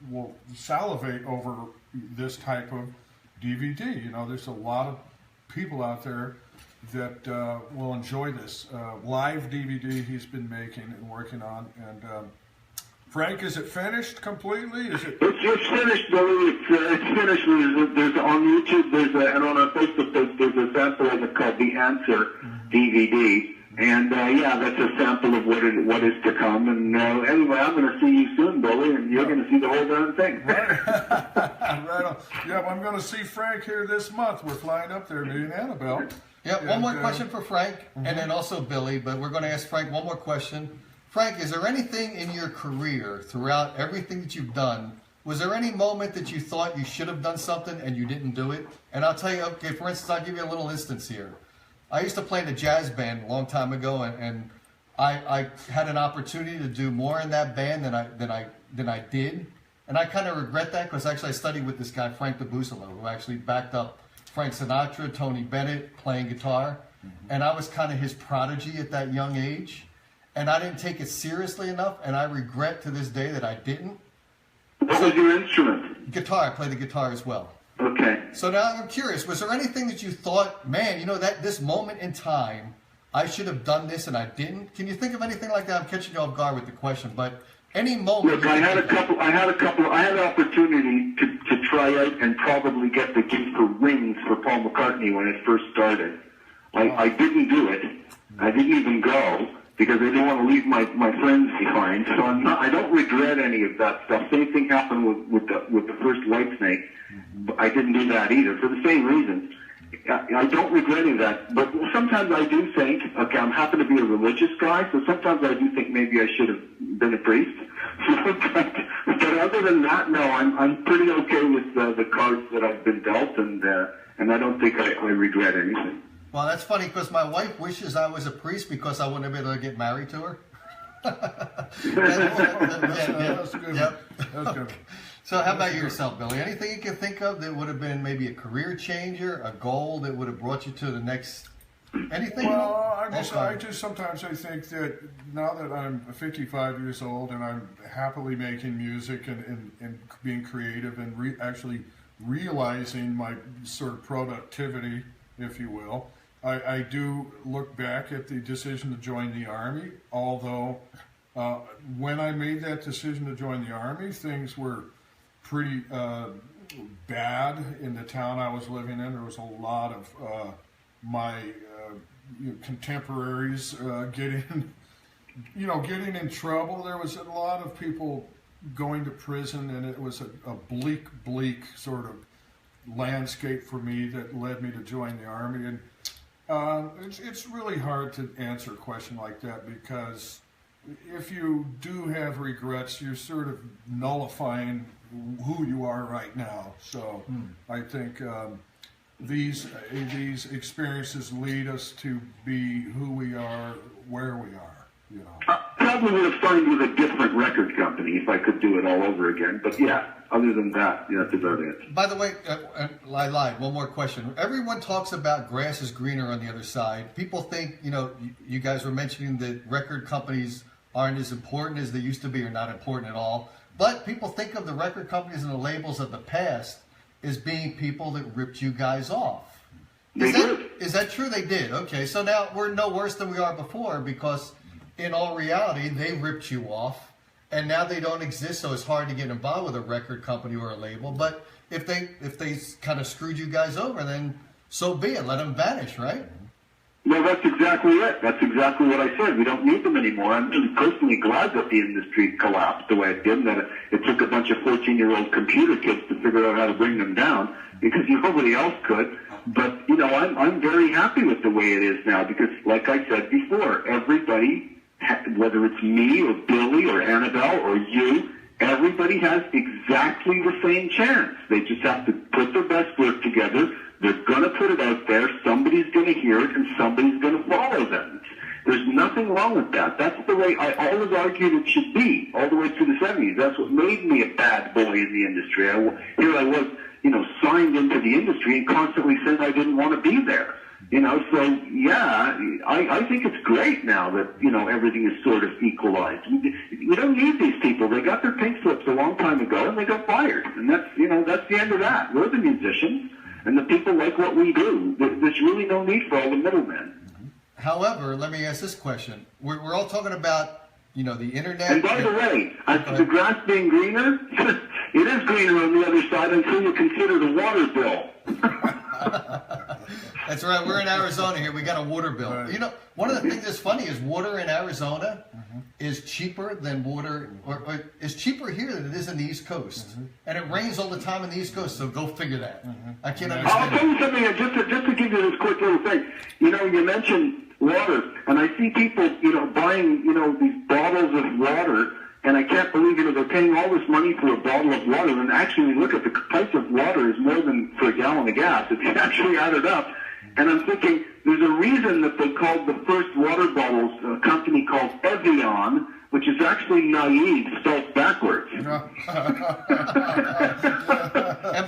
will salivate over this type of DVD. There's a lot of people out there that will enjoy this live DVD he's been making and working on. And Frank, is it finished completely? It's finished, Billy. It's finished. There's on YouTube. And on our Facebook page, there's a sample of it called The Answer DVD. And that's a sample of what is to come. And anyway, I'm going to see you soon, Billy, and you're going to see the whole darn thing. Right on. Yeah, I'm going to see Frank here this month. We're flying up there, me and Annabelle. Yeah, one more question for Frank, and then also Billy, but we're going to ask Frank one more question. Frank, is there anything in your career, throughout everything that you've done, was there any moment that you thought you should have done something and you didn't do it? And I'll tell you, okay, for instance, I'll give you a little instance here. I used to play in a jazz band a long time ago, and I had an opportunity to do more in that band than I did, and I kind of regret that, because actually I studied with this guy Frank DeBusolo, who actually backed up Frank Sinatra, Tony Bennett, playing guitar, and I was kind of his prodigy at that young age, and I didn't take it seriously enough, and I regret to this day that I didn't. What was your instrument? Guitar. I play the guitar as well. Okay. So now I'm curious, was there anything that you thought, man, that this moment in time, I should have done this and I didn't? Can you think of anything like that? I'm catching you off guard with the question, but any moment. Look, I had an opportunity to try out and probably get the gig for Wings for Paul McCartney when it first started. I didn't do it. I didn't even go. because I didn't want to leave my friends behind. So I don't regret any of that stuff. Same thing happened with the first Whitesnake. I didn't do that either for the same reasons. I don't regret any of that, but sometimes I do think, okay, I'm happen to be a religious guy, so sometimes I do think maybe I should have been a priest. But other than that, no, I'm pretty okay with the cards that I've been dealt, and I don't think I regret anything. Well, that's funny because my wife wishes I was a priest because I wouldn't have been able to get married to her. That's good. Yep. That's good. So how about yourself, Billy? Anything you can think of that would have been maybe a career changer, a goal that would have brought you to the next, anything? Well, I just sometimes I think that now that I'm 55 years old and I'm happily making music and being creative and actually realizing my sort of productivity, if you will, I do look back at the decision to join the Army, although when I made that decision to join the Army, things were pretty bad in the town I was living in. There was a lot of my contemporaries getting in trouble. There was a lot of people going to prison, and it was a bleak sort of landscape for me that led me to join the Army. And it's really hard to answer a question like that, because if you do have regrets, you're sort of nullifying who you are right now. So I think these experiences lead us to be who we are, where we are. You know. I probably would have signed with a different record company if I could do it all over again. But yeah, other than that, that's about it. By the way, I lied. One more question. Everyone talks about grass is greener on the other side. People think, you guys were mentioning that record companies aren't as important as they used to be, or not important at all. But people think of the record companies and the labels of the past as being people that ripped you guys off. Is that true? They did. Okay, so now we're no worse than we are before, because in all reality, they ripped you off, and now they don't exist, so it's hard to get involved with a record company or a label. But if they kind of screwed you guys over, then so be it. Let them vanish, right? Well, that's exactly it. That's exactly what I said. We don't need them anymore. I'm just personally glad that the industry collapsed the way it did, and that it took a bunch of 14-year-old computer kids to figure out how to bring them down, because nobody else could. But, I'm very happy with the way it is now, because, like I said before, everybody, whether it's me or Billy or Annabelle or you, everybody has exactly the same chance. They just have to put their best work together. They're going to put it out there. Somebody's going to hear it, and somebody's going to follow them. There's nothing wrong with that. That's the way I always argued it should be, all the way through the 70s. That's what made me a bad boy in the industry. Here I was, signed into the industry and constantly said I didn't want to be there. So yeah, I think it's great now that, everything is sort of equalized. We don't need these people. They got their pink slips a long time ago and they got fired. And that's the end of that. We're the musicians, and the people like what we do. There's really no need for all the middlemen. However, let me ask this question. We're all talking about, the internet. And by the way, as to the grass being greener, it is greener on the other side until you consider the water bill. That's right. We're in Arizona here. We got a water bill. Right. One of the things that's funny is water in Arizona is cheaper than water, or is cheaper here than it is in the East Coast. And it rains all the time in the East Coast, so go figure that. I can't understand. I'll tell you something, just to give you this quick little thing. You mentioned water, and I see people, buying, these bottles of water, and I can't believe, they're paying all this money for a bottle of water, and actually look at the price of water is more than for a gallon of gas. It's actually added up. And I'm thinking, there's a reason that they called the first water bottles a company called Evian, which is actually naive, spelled backwards. And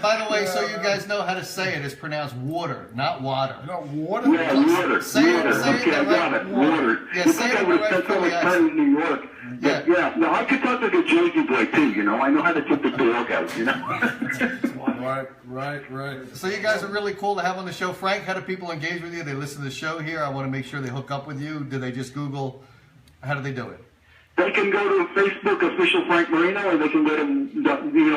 by the way, so you guys know how to say it, it's pronounced water, not water. No, water? Yeah, water. Say water. Okay, I got it. Water. Yeah, you say think it I would have right spent so from much the time in New York. Yeah. Yeah. No, I could talk like a Jersey boy, too, I know how to take the dog out, Right. So you guys are really cool to have on the show. Frank, how do people engage with you? They listen to the show here. I want to make sure they hook up with you. Do they just Google? How do they do it? They can go to Facebook, official Frank Marino, or they can go to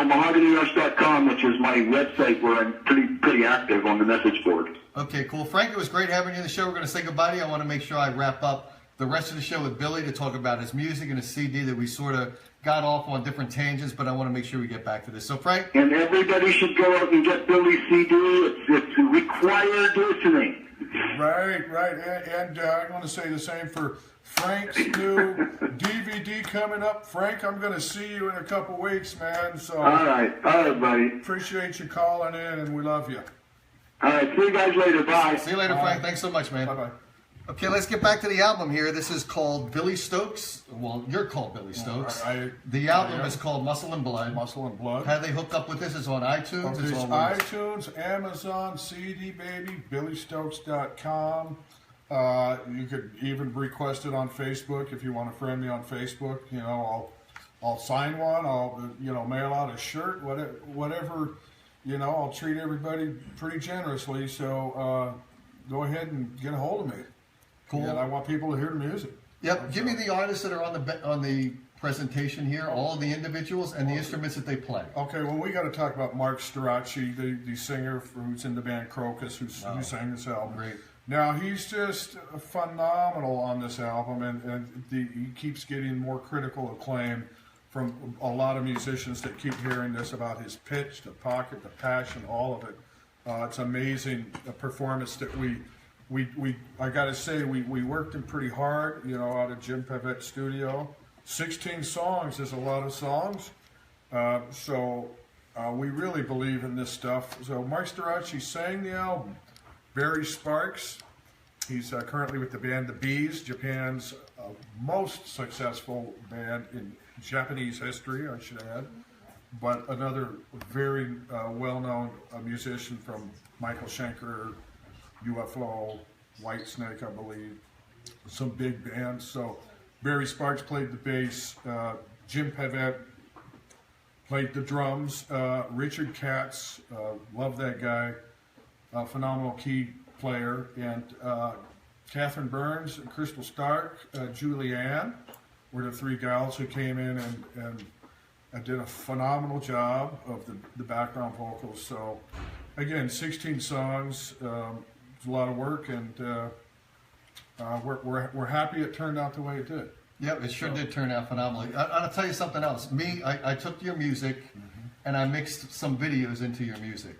mahoganyrush.com, which is my website where I'm pretty active on the message board. Okay, cool. Frank, it was great having you on the show. We're going to say goodbye to you. I want to make sure I wrap up the rest of the show with Billy to talk about his music and his CD that we sort of got off on different tangents, but I want to make sure we get back to this. So, Frank? And everybody should go out and get Billy's CD. It's required listening. Right. And I'm going to say the same for Frank's new DVD coming up. Frank, I'm going to see you in a couple weeks, man. So All right, buddy. appreciate you calling in, and we love you. All right, see you guys later. Bye. See you later, Frank. Thanks so much, man. Bye-bye. Okay, let's get back to the album here. This is called Billy Stokes. Well, you're called Billy Stokes. The album is called Muscle and Blood. Muscle and Blood. How do they hook up with this? It's on iTunes. Okay, it's iTunes, Amazon, CD Baby, BillyStokes.com. You could even request it on Facebook if you want to friend me on Facebook. You know, I'll sign one. I'll mail out a shirt. Whatever. You know, I'll treat everybody pretty generously. So go ahead and get a hold of me. Cool. And I want people to hear the music. Yep. Give me the artists that are on the presentation here, all the individuals and the instruments that they play. Okay. Well, we got to talk about Mark Storace, the singer who's in the band Crocus, who sang this album. Great. Now he's just phenomenal on this album, and he keeps getting more critical acclaim from a lot of musicians that keep hearing this about his pitch, the pocket, the passion, all of it. It's amazing performance that I got to say, we worked him pretty hard, you know, out of Jim Pavet's studio. 16 songs is a lot of songs. So we really believe in this stuff. So Mark Storace sang the album. Barry Sparks, he's currently with the band The Bees, Japan's most successful band in Japanese history, I should add. But another very well-known musician from Michael Schenker, UFO, Whitesnake, I believe, some big bands. So Barry Sparks played the bass, Jim Pavet played the drums, Richard Katz, love that guy, phenomenal key player, and Catherine Burns, Crystal Stark, Julianne were the three gals who came in and did a phenomenal job of the background vocals. So again, 16 songs. It's a lot of work, and we're happy it turned out the way it did. Yep, it sure did turn out phenomenally. I'll tell you something else. I took your music and I mixed some videos into your music.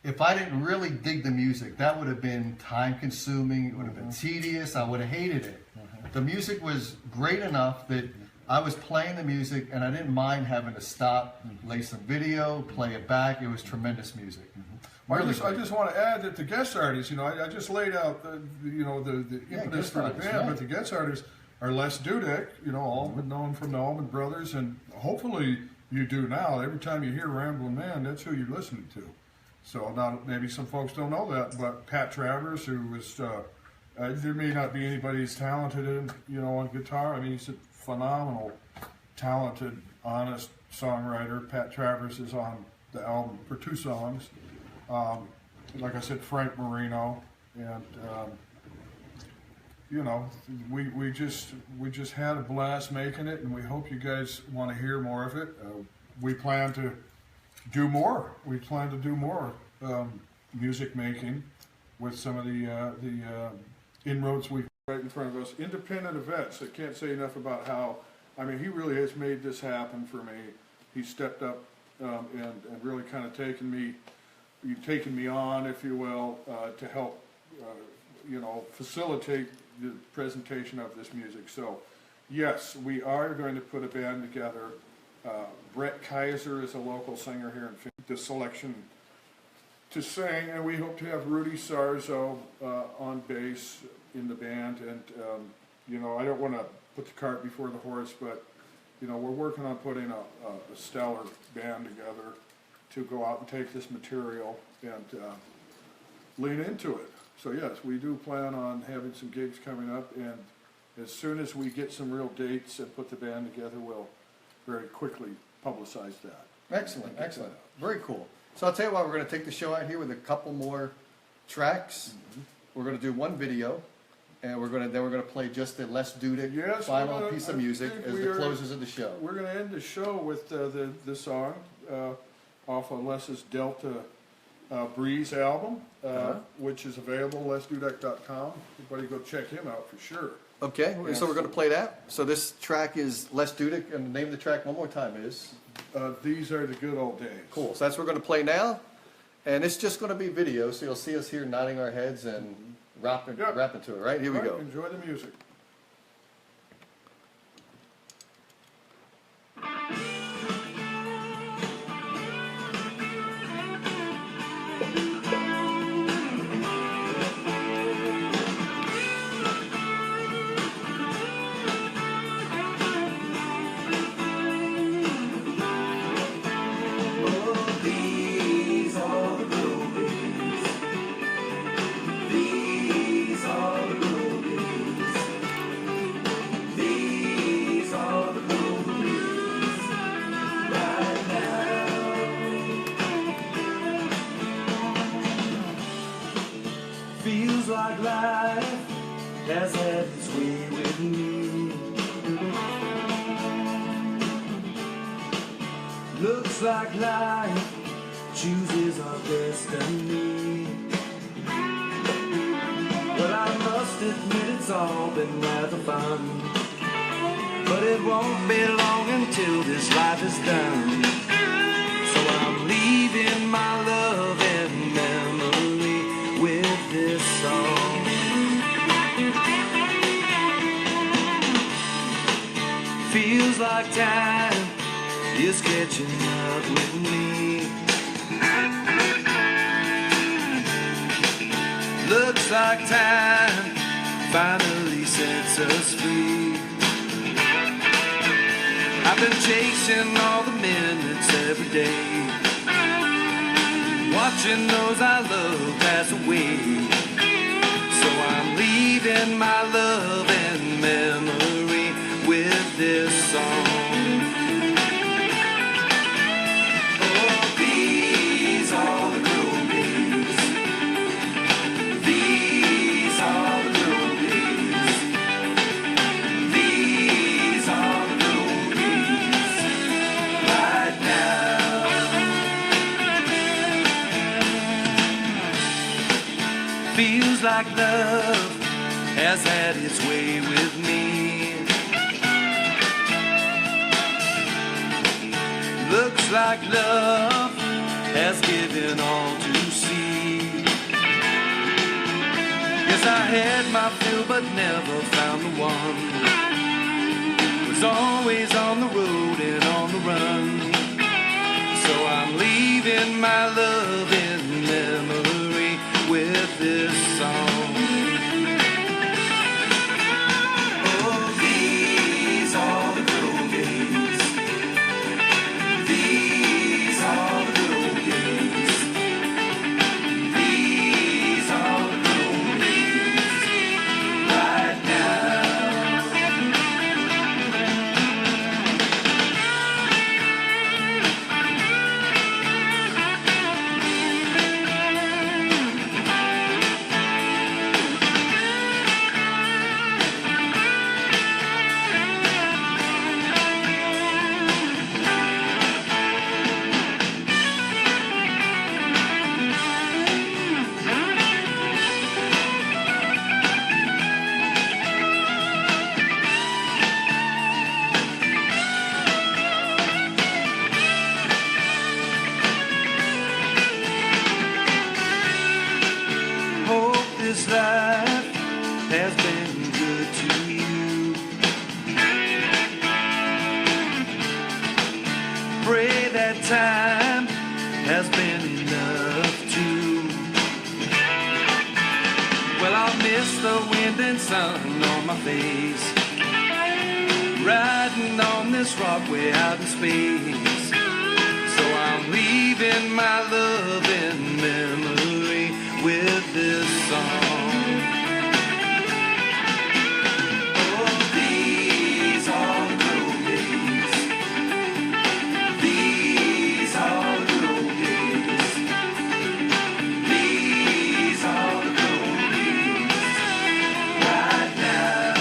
If I didn't really dig the music, that would have been time consuming, it would have been tedious, I would have hated it. The music was great enough that I was playing the music and I didn't mind having to stop, lay some video, play it back. It was tremendous music. I just want to add that the guest artists, you know, I just laid out the impetus for the band, but the guest artists are Les Dudek, you know, all known from the Allman Brothers, and hopefully you do now. Every time you hear Ramblin' Man, that's who you're listening to. So now maybe some folks don't know that, but Pat Travers, who was, there may not be anybody as talented on guitar. I mean, he's a phenomenal, talented, honest songwriter. Pat Travers is on the album for 2 songs. Like I said, Frank Marino, and you know, we just had a blast making it, and we hope you guys want to hear more of it. We plan to do more. We plan to do more music making with some of the inroads we've right in front of us. Independent events. I can't say enough about how. I mean, he really has made this happen for me. He stepped up and really kind of taken me on, if you will, to help, facilitate the presentation of this music. So, yes, we are going to put a band together. Brett Kaiser is a local singer here in Phoenix. The selection to sing, and we hope to have Rudy Sarzo on bass in the band. And, I don't want to put the cart before the horse, but, we're working on putting a stellar band together to go out and take this material and lean into it. So yes, we do plan on having some gigs coming up, and as soon as we get some real dates and put the band together, we'll very quickly publicize that. Excellent. Very cool. So I'll tell you what, we're going to take the show out here with a couple more tracks. We're going to do one video, and we're going to play just the Les Dudek final piece of music as the closes of the show. We're going to end the show with the song off of Les's Delta Breeze album, which is available, lesdudek.com. Everybody go check him out for sure. Okay, so we're going to play that. So this track is Les Dudek, and the name of the track one more time is? These Are the Good Old Days. Cool. So that's what we're going to play now. And it's just going to be video, so you'll see us here nodding our heads and rapping to it, right? Here we go. Enjoy the music. Feels like life has had its way with me. Looks like life chooses our destiny. But I must admit it's all been rather fun. But it won't be long until this life is done. So I'm leaving my love and memory with this song. Feels like time is catching up with me. Looks like time finally sets us free. I've been chasing all the minutes every day, watching those I love pass away. So I'm leaving my love and memory with this song. Oh, these are the good old days. These are the good old days. These are the good old days right now. Feels like love has had its way with me. Looks like love has given all to see. Yes, I had my fill but never found the one. Was always on the road and on the run. So I'm leaving my love in memory with this song. Oh, these are the good old days. These are the good old days. These are the good old days right now. Hope this life has been good to you. Pray that time has been enough too. Well, I'll miss the wind and sun on my face, riding on this rock way out in space. So I'm leaving my love in memory with this song. Oh, these are the good old days. These are the good old days. These are the good old days right now.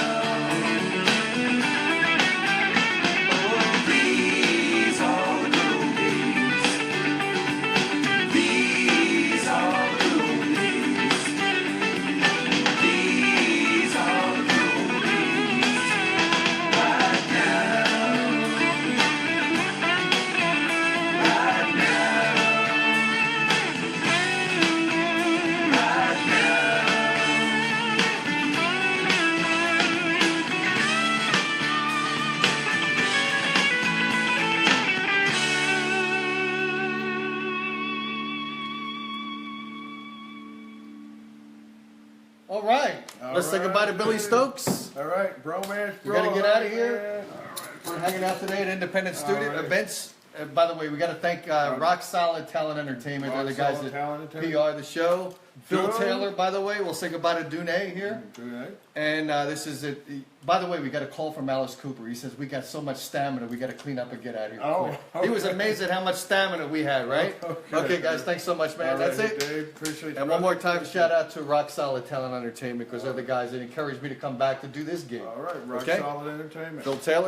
Oh, these are the good old days. These are the good old days All right. Let's say goodbye to Billy Stokes. All right, bromance, We gotta get out of here. We're hanging out today at Independent Studio Events. By the way, we got to thank Rock Solid Talent Entertainment. They're the guys that PR the show. Phil Taylor, by the way. We'll say goodbye to Dune here. And this is it. By the way, we got a call from Alice Cooper. He says, we got so much stamina, we got to clean up and get out of here. Oh, okay. He was amazed at how much stamina we had, right? Okay, guys, thanks so much, man. That's it. Dave, appreciate and one more time, shout out to Rock Solid Talent Entertainment because they're the guys that encouraged me to come back to do this gig. All right, Rock Solid Entertainment. Phil Taylor.